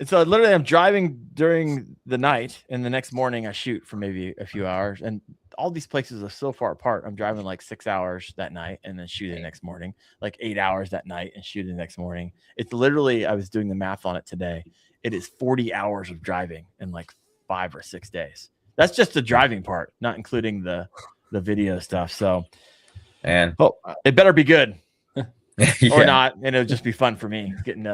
so literally I'm driving during the night, and the next morning I shoot for maybe a few hours, and all these places are so far apart. I'm driving like 6 hours that night and then shooting the next morning, like 8 hours that night and shooting the next morning. It's literally, I was doing the math on it today. It is 40 hours of driving in like 5 or 6 days. That's just the driving part, not including the video stuff. So, and it better be good. yeah. Or not, and it'll just be fun for me getting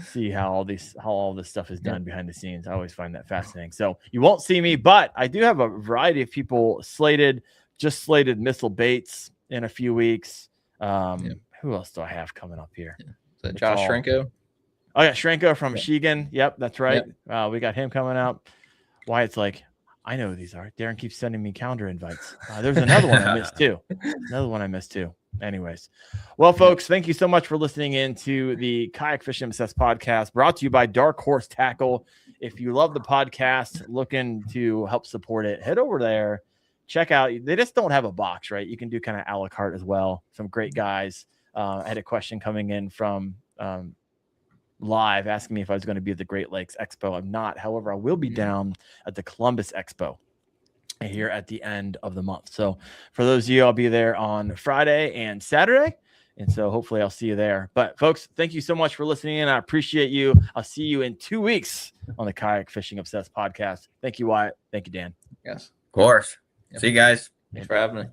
see how all this stuff is done behind the scenes. I always find that fascinating. So you won't see me, but I do have a variety of people slated Missile Baits in a few weeks. Who else do I have coming up here? Is that Josh Shrenko? Oh yeah, Shrenko from Michigan. Yep, that's right. We got him coming up. Why it's like, I know who these are. Darren keeps sending me calendar invites. There's another one I missed too. Anyways, well, folks, thank you so much for listening in to the Kayak Fishing Obsessed podcast, brought to you by Dark Horse Tackle. If you love the podcast, looking to help support it, head over there, check out. They just don't have a box, right? You can do kind of a la carte as well. Some great guys. I had a question coming in from live asking me if I was going to be at the Great Lakes Expo. I'm not. However, I will be down at the Columbus Expo here at the end of the month. So for those of you, I'll be there on Friday and Saturday. And so hopefully I'll see you there. But folks, thank you so much for listening in. I appreciate you. I'll see you in 2 weeks on the Kayak Fishing Obsessed podcast. Thank you, Wyatt. Thank you, Dan. Yes. Of course. Yep. See you guys. Thanks for having me.